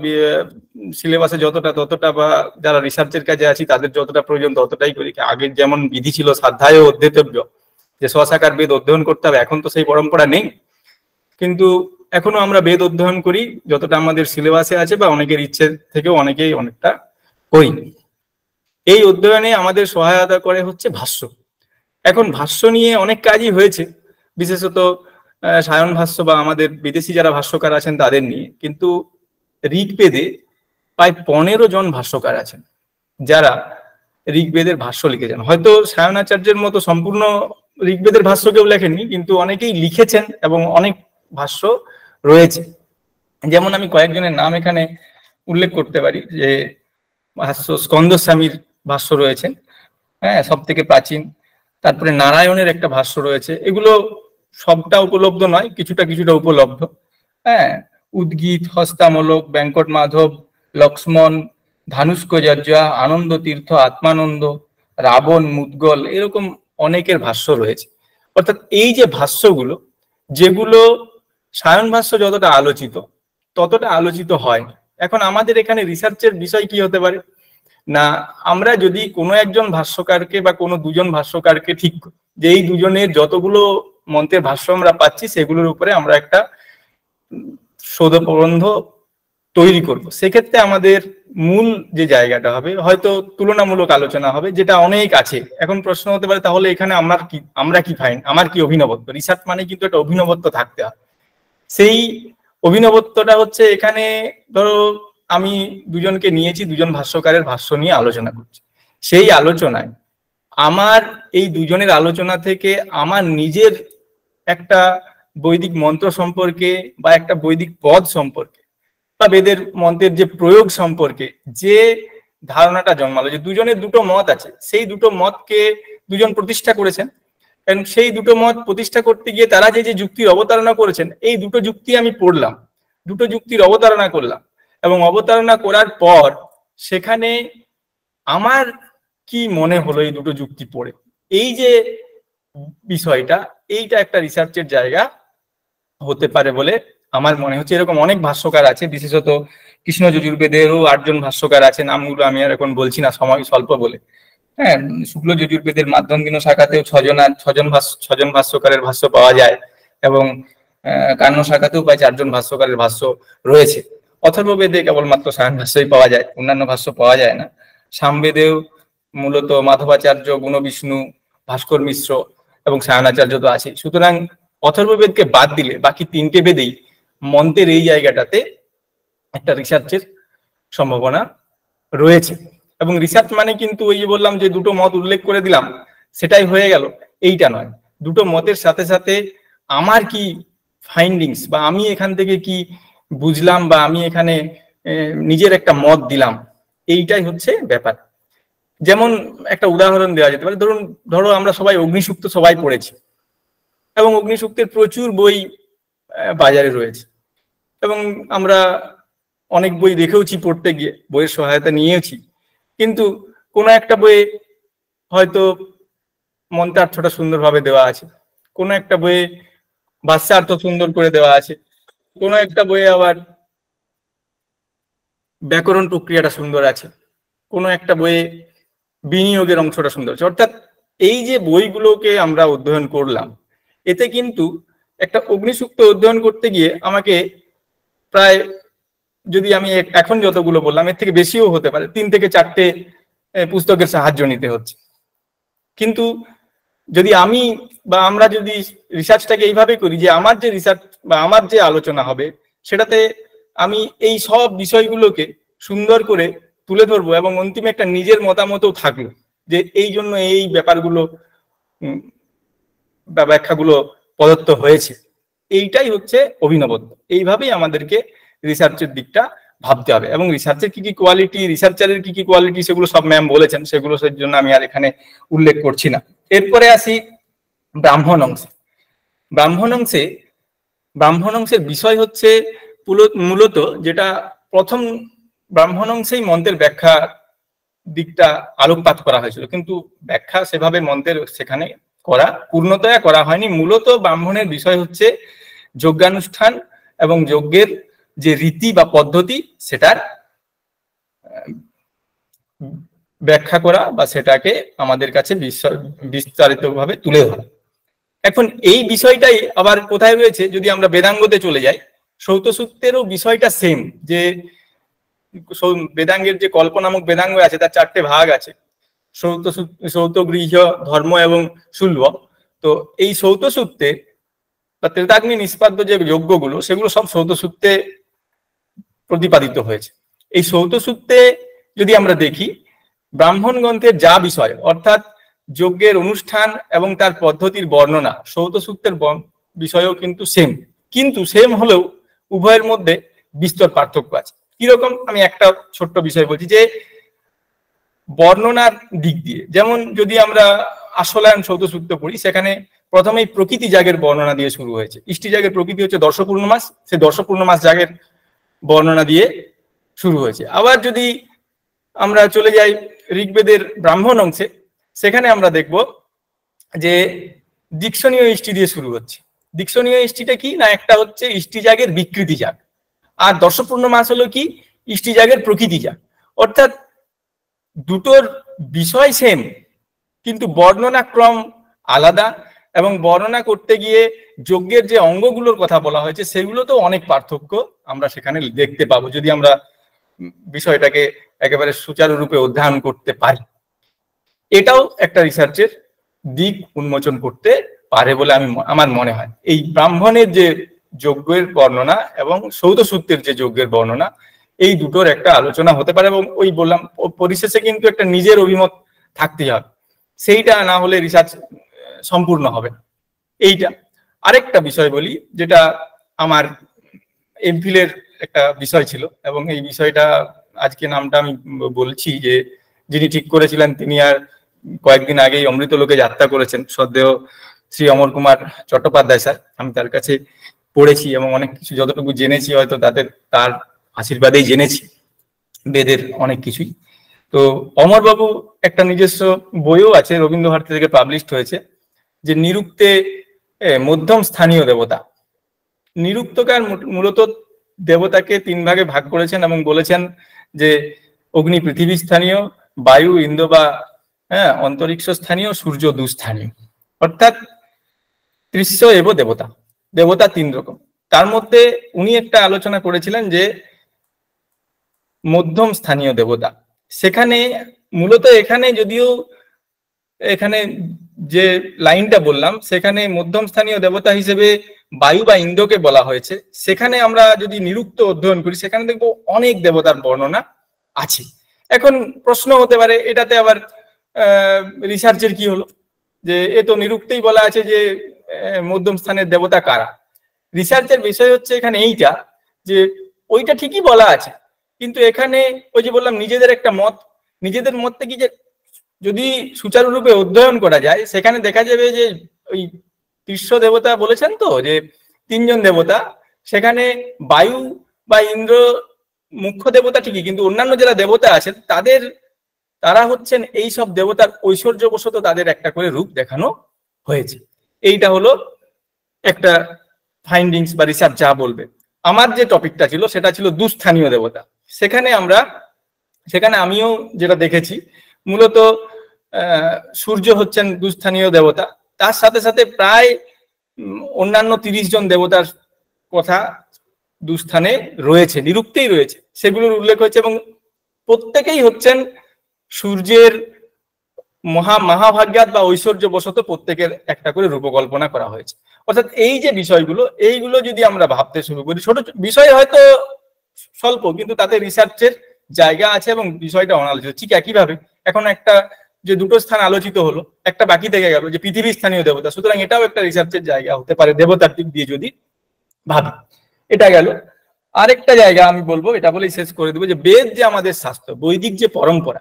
সিলেবাসে যতটা ততটা, বা যারা রিসার্চের কাজে আছি তাদের যতটা প্রয়োজন ততটাই করি। আগের যেমন বিধি ছিল শ্রাদ্ধায় অধ্যেতব্য, যে স্বশাখার বেদ অধ্যয়ন করতে হবে, এখন তো সেই পরম্পরা নেই, কিন্তু এখনো আমরা বেদ অধ্যয়ন করি যতটা আমাদের সিলেবাসে আছে, বা অনেকের ইচ্ছে থেকেও অনেকেই অনেকটা করি। এই অধ্যয়নে আমাদের সহায়তা করে হচ্ছে ভাষ্য। এখন ভাষ্য নিয়ে অনেক কাজই হয়েছে, বিশেষত সায়ন ভাষ্য বা আমাদের বিদেশি যারা ভাষ্যকার আছেন তাদের নিয়ে। কিন্তু ঋগ্বেদে প্রায় 15 জন ভাষ্যকার আছেন যারা ঋগ্বেদের ভাষ্য লিখেছেন। হয়তো সায়নাচার্যের মতো সম্পূর্ণ ঋগ্বেদের ভাষ্য কেউ লেখেননি, কিন্তু অনেকেই লিখেছেন এবং অনেক ভাষ্য রয়েছে। যেমন আমি কয়েকজনের নাম এখানে উল্লেখ করতে পারি। যে ভাষ্য স্কন্দস্বামীর ভাষ্য রয়েছেন, হ্যাঁ, সব থেকে প্রাচীন। তারপরে নারায়ণের একটা ভাষ্য রয়েছে। এগুলো সবটা উপলব্ধ নয়, কিছুটা কিছুটা উপলব্ধ। হ্যাঁ, উদ্গীত, হস্তামলক, ব্যাঙ্কট মাধব, লক্ষ্মণ, ধানুষ্কযজ্ঞা, আনন্দ তীর্থ, আত্মানন্দ, রাবণ, মুদ্গল, এরকম অনেকের ভাষ্য রয়েছে। অর্থাৎ এই যে ভাষ্যগুলো, যেগুলো সায়ন ভাষ্য যতটা আলোচিত ততটা আলোচিত হয়। এখন আমাদের এখানে রিসার্চের বিষয় কি হতে পারে না, আমরা যদি কোনো একজন ভাষ্যকারকে বা কোনো দুজন ভাষ্যকারকে ঠিক যে এই দুজনের যতগুলো মন্ত্রের ভাষ্য আমরা পাচ্ছি সেগুলোর উপরে আমরা একটা শোধ প্রবন্ধ তৈরি করব, সেক্ষেত্রে আমাদের মূল যে জায়গাটা হবে হয়তো তুলনামূলক আলোচনা হবে, যেটা অনেক আছে। এখন প্রশ্ন হতে পারে তাহলে এখানে আমরা কি ফাইন, আমার কি অভিনবত্ব? রিসার্চ মানে কিন্তু একটা অভিনবত্ব থাকতে হয়। সেই অভিনবত্বটা হচ্ছে এখানে, ধরো আমি দুজনকে নিয়েছি, দুজন ভাষ্যকারের ভাষ্য নিয়ে আলোচনা করছি। সেই আলোচনায় আমার এই দুজনের আলোচনা থেকে আমার নিজের একটা বৈদিক মন্ত্র সম্পর্কে বা একটা বৈদিক পদ সম্পর্কে বা বেদের মন্ত্রের যে প্রয়োগ সম্পর্কে যে ধারণাটা জন্মালো, যে দুজনের দুটো মত আছে, সেই দুটো মতকে দুজন প্রতিষ্ঠা করেছেন, কারণ সেই দুটো মত প্রতিষ্ঠা করতে গিয়ে তারা যে যে যুক্তির অবতারণা করেছেন, এই দুটো যুক্তি আমি পড়লাম, দুটো যুক্তির অবতারণা করলাম, এবং অবতারণা করার পর সেখানে আমার কি মনে হলো এই দুটো যুক্তি পড়ে, এই যে বিষয়টা, এইটা একটা রিসার্চের জায়গা হতে পারে বলে আমার মনে হচ্ছে। এরকম অনেক ভাষ্যকার আছে, বিশেষত কৃষ্ণ যজুর্বেদেরও 8 জন ভাষ্যকার আছে, নামগুলো আমি আর এখন বলছি না, সময় স্বল্প বলে। হ্যাঁ, শুক্ল যজুর্বেদের মাধ্যন্দিন শাখাতেও 6 জন ভাষ্যকারের ভাষ্য পাওয়া যায়, এবং কান্য শাখাতেও প্রায় 4 জন ভাষ্যকারের ভাষ্য রয়েছে। অথর্ববেদে কেবলমাত্র সায়ন ভাষ্যই পাওয়া যায়, অন্যান্য ভাষ্য পাওয়া যায় না। সামবেদেও মূলত মাধবাচার্য, গুণবিষ্ণু, ভাস্কর মিশ্র এবং সায়নাচার্য তো আছে। সুতরাং অথর্ববেদকে বাদ দিলে বাকি 3টে বেদেই মন্ত্রের এই জায়গাটাতে একটা রিসার্চের সম্ভাবনা রয়েছে। এবং রিসার্চ মানে কিন্তু ওই যে বললাম যে দুটো মত উল্লেখ করে দিলাম সেটাই হয়ে গেল, এইটা নয়। দুটো মতের সাথে সাথে আমার কি ফাইন্ডিংস বা আমি এখান থেকে কি বুঝলাম বা আমি এখানে নিজের একটা মত দিলাম, এইটাই হচ্ছে ব্যাপার। যেমন একটা উদাহরণ দেওয়া যেতে পারে, ধরো আমরা সবাই অগ্নিসূক্ত সবাই পড়েছি, এবং অগ্নিসূক্তের প্রচুর বই বাজারে রয়েছে, এবং আমরা অনেক বই দেখেওছি, পড়তে গিয়ে বইয়ের সহায়তা নিয়েছি। কিন্তু কোনো একটা বইয়ে হয়তো মন্ত্রার্থটা সুন্দরভাবে দেওয়া আছে, কোনো একটা বইয়ে ভাষ্যার্থ সুন্দর করে দেওয়া আছে, কোনো একটা বইয়ে আবার ব্যাকরণ প্রক্রিয়াটা সুন্দর আছে, কোনো একটা বইয়ে বিনিয়োগের অংশটা সুন্দর আছে। অর্থাৎ এই যে বইগুলোকে আমরা অধ্যয়ন করলাম, এতে কিন্তু একটা অগ্নিসূক্ত অধ্যয়ন করতে গিয়ে আমাকে প্রায়, যদি আমি এখন যতগুলো বললাম এর থেকে বেশিও হতে পারে, 3 থেকে 4টে পুস্তকের সাহায্য নিতে হচ্ছে। কিন্তু যদি আমি বা আমরা যদি রিসার্চটাকে এইভাবে করি যে আমার যে রিসার্চ বা আমার যে আলোচনা হবে সেটাতে আমি এই সব বিষয়গুলোকে সুন্দর করে তুলে ধরবো এবং অন্তিমে একটা নিজের মতামতও থাকলো যে এই জন্য এই ব্যাপারগুলো বা ব্যাখ্যাগুলো প্রদত্ত হয়েছে, এইটাই হচ্ছে অভিনবত্ব। এইভাবেই আমাদেরকে রিসার্চের দিকটা ভাবতে হবে। এবং রিসার্চের কি কি কোয়ালিটি, রিসার্চারের কি কি কোয়ালিটি, সেগুলো সব ম্যাম বলেছেন, সেগুলো সেই জন্য আমি আর এখানে উল্লেখ করছি না। এরপরে আসি ব্রাহ্মণ অংশে। ব্রাহ্মণ অংশের বিষয় হচ্ছে মূলত যেটা প্রথম ব্রাহ্মণ অংশেই মন্ত্রের ব্যাখ্যা দিকটা আলোকপাত করা হয়েছিল, কিন্তু ব্যাখ্যা সেভাবে মন্ত্রের সেখানে পূর্ণতয়া করা হয়নি। মূলত ব্রাহ্মণের বিষয় হচ্ছে যজ্ঞানুষ্ঠান এবং যজ্ঞের যে রীতি বা পদ্ধতি সেটার ব্যাখ্যা করা বা সেটাকে আমাদের কাছে বিস্তারিতভাবে তুলে ধরা। এখন এই বিষয়টাই আবার কোথায় রয়েছে, যদি আমরা বেদাঙ্গতে চলে যাই, সৌতসূত্রেরও বিষয়টা সেম, যে বেদাঙ্গের যে কল্প নামক বেদাঙ্গ আছে তার 4টে ভাগ আছে, সৌত, গৃহ্য, ধর্ম এবং শুল্ব। তো এই সৌতসূত্রে বা ত্রেতাগ্নি নিষ্পাদ্য যে যজ্ঞগুলো সেগুলো সব সৌতসূত্রে প্রতিপাদিত হয়েছে। এই সৌতসূত্রে যদি আমরা দেখি, ব্রাহ্মণ গ্রন্থের যা বিষয় অর্থাৎ যজ্ঞের অনুষ্ঠান এবং তার পদ্ধতির বর্ণনা সৌতসূত্রের বিষয়ও কিন্তু সেম, কিন্তু সেম হলেও উভয়ের মধ্যে বিস্তর পার্থক্য আছে। কিরকম, আমি একটা ছোট্ট বিষয় বলছি, যে বর্ণনার দিক দিয়ে যেমন যদি আমরা আশলায়ন সৌতসূত্র পড়ি, সেখানে প্রথমেই প্রকৃতি যাগের বর্ণনা দিয়ে শুরু হয়েছে। ইষ্টি যাগের প্রকৃতি হচ্ছে দর্শপূর্ণমাস, সেই দর্শপূর্ণমাস যাগের বর্ণনা দিয়ে শুরু হয়েছে। আবার যদি আমরা চলে যাই ঋগ্বেদের ব্রাহ্মণ অংশে, সেখানে আমরা দেখব যে দীক্ষণীয় ইষ্টি দিয়ে শুরু হচ্ছে। দীক্ষণীয় ইষ্টিটা কি না, একটা হচ্ছে ইষ্টি যাগের বিকৃতি যাগ, আর দর্শপূর্ণমাস হলো কি ইষ্টি যাগের প্রকৃতি যাগ। অর্থাৎ দুটোর বিষয় সেম, কিন্তু বর্ণনা ক্রম আলাদা, এবং বর্ণনা করতে গিয়ে যজ্ঞের যে অঙ্গগুলোর কথা বলা হয়েছে সেগুলো তো অনেক পার্থক্য আমরা সেখানে দেখতে পাবো, যদি আমরা বিষয়টাকে একেবারে সুচারুরূপে অধ্যয়ন করতে পারি। এটাও একটা রিসার্চের দিক উন্মোচন করতে পারে বলে আমার মনে হয়। এই ব্রাহ্মণের যে যজ্ঞের বর্ণনা এবং সৌতসূত্রের যে যজ্ঞের বর্ণনা, এই দুটোর একটা আলোচনা হতে পারে। এবং ওই বললাম পরিশেষে কিন্তু একটা নিজের অভিমত থাকতেই হবে, সেইটা না হলে রিসার্চ সম্পূর্ণ হবে না। এইটা আরেকটা বিষয় বলি, যেটা আমার এমফিলের একটা বিষয় ছিল, এবং এই বিষয়টা আজকে নামটা আমি বলছি, যে যিনি ঠিক করেছিলেন তিনি আর কয়েকদিন আগেই অমৃতলোকে যাত্রা করেছেন, শ্রদ্ধেয় শ্রী অমর কুমার চট্টোপাধ্যায় স্যার। আমি তার কাছে পড়েছি এবং অনেক কিছু যতটুকু জেনেছি হয়তো তার আশীর্বাদেই জেনেছি বেদের অনেক কিছুই। তো অমরবাবু একটা নিজস্ব বইও আছে, রবীন্দ্র ভারতী থেকে পাবলিশড হয়েছে, যে নিরুক্তে মধ্যম স্থানীয় দেবতা। নিরুক্তকার মূলত দেবতাকে 3 ভাগে ভাগ করেছেন এবং বলেছেন যে অগ্নি পৃথিবী স্থানীয়, বায়ু ইন্দ্র বা অন্তরিক্ষ স্থানীয়, সূর্য দুস্থানীয়। অর্থাৎ ত্রিস্য এব দেবতা, দেবতা 3 রকম। তার মধ্যে উনি একটা আলোচনা করেছিলেন যে মধ্যম স্থানীয় দেবতা। সেখানে মূলত এখানে যদিও এখানে যে লাইনটা বললাম, সেখানে মধ্যম স্থানীয় দেবতা হিসেবে বায়ু বা ইন্দ্রকে বলা হয়েছে। সেখানে আমরা যদি নিরুক্ত অধ্যয়ন করি, সেখানে দেখবো অনেক দেবতার বর্ণনা আছে। এখন প্রশ্ন হতে পারে এটাতে আবার রিসার্চের কি হলো, যে এ তো নিরুক্তেই বলা আছে যে মধ্যম স্থানের দেবতা কারা। রিসার্চের বিষয় হচ্ছে এখানে এইটা, যে ওইটা ঠিকই বলা আছে, কিন্তু এখানে ওই যে বললাম নিজেদের একটা মত, নিজেদের মতটা কি, যে যদি সুচারুরূপে অধ্যয়ন করা যায় সেখানে দেখা যাবে যে ওই ত্রিস্য দেবতা বলেছেন তো যে 3 জন দেবতা, সেখানে বায়ু বা ইন্দ্র মুখ্য দেবতা ঠিকই, কিন্তু অন্যান্য যারা দেবতা আছেন তারা হচ্ছেন এই সব দেবতার ঐশ্বর্যবশত তাদের একটা করে রূপ দেখানো হয়েছে। এইটা হলো একটা ফাইন্ডিংস বা রিসার্চ যা বলবে। আমার যে টপিকটা ছিল সেটা ছিল দুস্থানীয় দেবতা। সেখানে আমিও যেটা দেখেছি, মূলত সূর্য হচ্ছেন দুস্থানীয় দেবতা। তার সাথে সাথে প্রায় অন্যান্য 30 জন দেবতার কথা দুস্থানে রয়েছে, নিরুক্তেই রয়েছে, সেগুলোর উল্লেখ হয়েছে এবং প্রত্যেকেই হচ্ছেন সূর্যের মহাভাগ্যাত বা ঐশ্বর্য বশত প্রত্যেকের একটা করে রূপকল্পনা করা হয়েছে। অর্থাৎ এই যে বিষয়গুলো, এইগুলো যদি আমরা ভাবতে শুরু করি, ছোট বিষয় হয়তো স্বল্প, কিন্তু তাতে রিসার্চের জায়গা আছে এবং বিষয়টা অনালোচিত। ঠিক একইভাবে এখন একটা যে দুটো স্থান আলোচিত হলো, একটা বাকি থেকে গেল যে পৃথিবীর স্থানীয় দেবতা, সুতরাং এটাও একটা রিসার্চের জায়গা হতে পারে দেবতার দিক দিয়ে যদি ভাবি। এটা গেল। আরেকটা জায়গা আমি বলবো, এটা বলেই শেষ করে দেবো, যে বেদ যে আমাদের শাস্ত্র, বৈদিক যে পরম্পরা,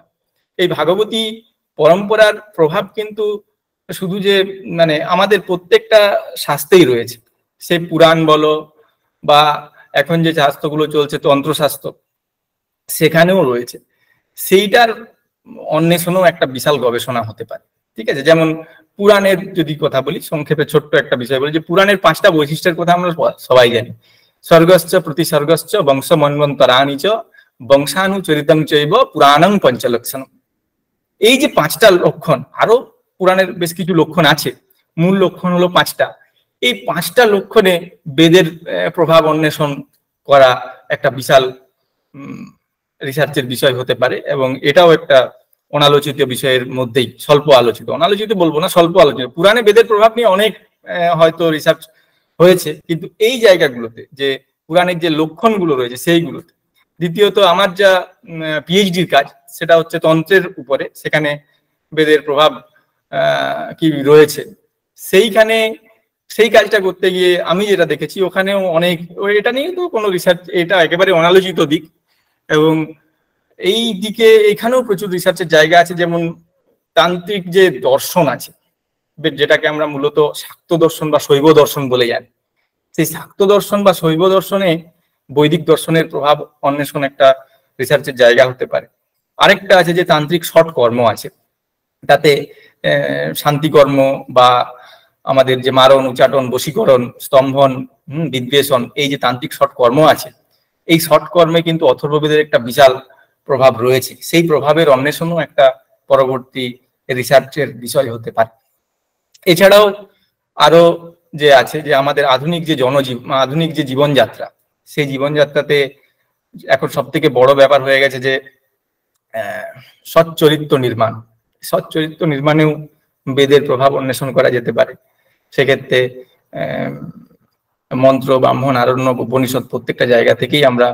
এই ভাগবতী পরম্পরার প্রভাব কিন্তু শুধু যে মানে আমাদের প্রত্যেকটা শাস্ত্রেই রয়েছে, সে পুরাণ বলো বা এখন যে শাস্ত্রগুলো চলছে তন্ত্রশাস্ত্র, সেখানেও রয়েছে। সেইটার অন্বেষণও একটা বিশাল গবেষণা হতে পারে। ঠিক আছে, যেমন পুরাণের যদি কথা বলি, সংক্ষেপে ছোট্ট একটা বিষয় বলি, যে পুরাণের 5টা বৈশিষ্ট্যের কথা আমরা সবাই জানি। স্বর্গশ্চ প্রতিসর্গশ্চ বংশমন্বন্তরাণি চ বংশানুচরিতং চৈব পুরাণং পঞ্চলক্ষণম। এই যে 5টা লক্ষণ, আরো পুরাণের বেশ কিছু লক্ষণ আছে, মূল লক্ষণ হলো 5টা। এই 5টা লক্ষণে বেদের প্রভাব অন্বেষণ করা একটা বিশাল রিসার্চের বিষয় হতে পারে এবং এটাও একটা অনালোচিত বিষয়ের মধ্যেই, স্বল্প আলোচিত, অনালোচিত বলবো না, স্বল্প আলোচিত। পুরাণে বেদের প্রভাব নিয়ে অনেক হয়তো রিসার্চ হয়েছে, কিন্তু এই জায়গাগুলোতে যে পুরাণের যে লক্ষণগুলো রয়েছে সেইগুলোতে। দ্বিতীয়ত আমার যা পিএইচডির কাজ, সেটা হচ্ছে তন্ত্রের উপরে, সেখানে বেদের প্রভাব কি রয়েছে সেইখানে, সেই কাজটা করতে গিয়ে আমি যেটা দেখেছি ওখানেও অনেক, এটা নিয়ে তো কোনো রিসার্চ, এটা একেবারে অনালোচিত দিক এবং এই দিকে এখানেও প্রচুর রিসার্চের জায়গা আছে। যেমন তান্ত্রিক যে দর্শন আছে, যেটাকে আমরা মূলত শাক্ত দর্শন বা শৈব দর্শন বলে জানি, সেই শাক্ত দর্শন বা শৈব দর্শনে বৈদিক দর্শনের প্রভাব অন্বেষণ একটা রিসার্চের জায়গা হতে পারে। আরেকটা আছে যে তান্ত্রিক ষট কর্ম আছে, তাতে শান্তিকর্ম বা আমাদের যে মারণ, উচ্চাটন, বশীকরণ, স্তম্ভন, বিদ্বেষণ, এই যে তান্ত্রিক ষট কর্ম আছে, এই ষট কর্মে কিন্তু অথর্ববেদের একটা বিশাল প্রভাব রয়েছে। সেই প্রভাবের অন্বেষণও একটা পরবর্তী রিসার্চের বিষয় হতে পারে। এছাড়াও আরো যে আছে, যে আমাদের আধুনিক যে আধুনিক যে জীবনযাত্রা, সেই জীবনযাত্রাতে এখন সব থেকে বড় ব্যাপার হয়ে গেছে যে সচ্চরিত্র নির্মাণ। সচ্চরিত্র নির্মাণেও বেদের প্রভাব অন্বেষণ করা যেতে পারে। সেক্ষেত্রে মন্ত্র, ব্রাহ্মণ, আরণ্য, উপনিষদ প্রত্যেকটা জায়গা থেকেই আমরা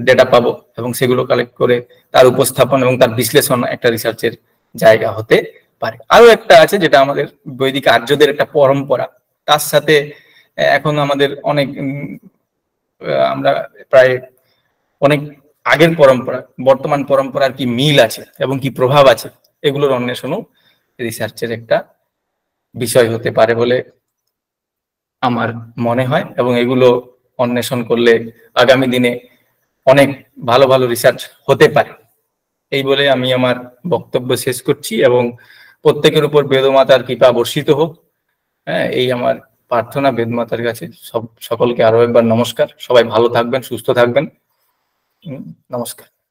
ডেটা পাবো এবং সেগুলো কালেক্ট করে তার উপস্থাপন এবং তার বিশ্লেষণ একটা রিসার্চের জায়গা হতে পারে। আরো একটা আছে যেটা আমাদের বৈদিক আর্যদের একটা পরম্পরা, তার সাথে এখন আমাদের অনেক আমরা প্রায় অনেক আগের পরম্পরা, বর্তমান পরম্পরার কি মিল আছে এবং কি প্রভাব আছে, এগুলোর অন্বেষণও রিসার্চের একটা বিষয় হতে পারে বলে আমার মনে হয় এবং এগুলো অন্বেষণ করলে আগামী দিনে অনেক ভালো ভালো রিসার্চ হতে পারে। এই বলে আমি আমার বক্তব্য শেষ করছি এবং প্রত্যেকের উপর বেদমাতার কৃপা বর্ষিত হোক, হ্যাঁ, এই আমার প্রার্থনা বেদমাতার কাছে। সকলকে আরো একবার নমস্কার। সবাই ভালো থাকবেন, সুস্থ থাকবেন। নমস্কার।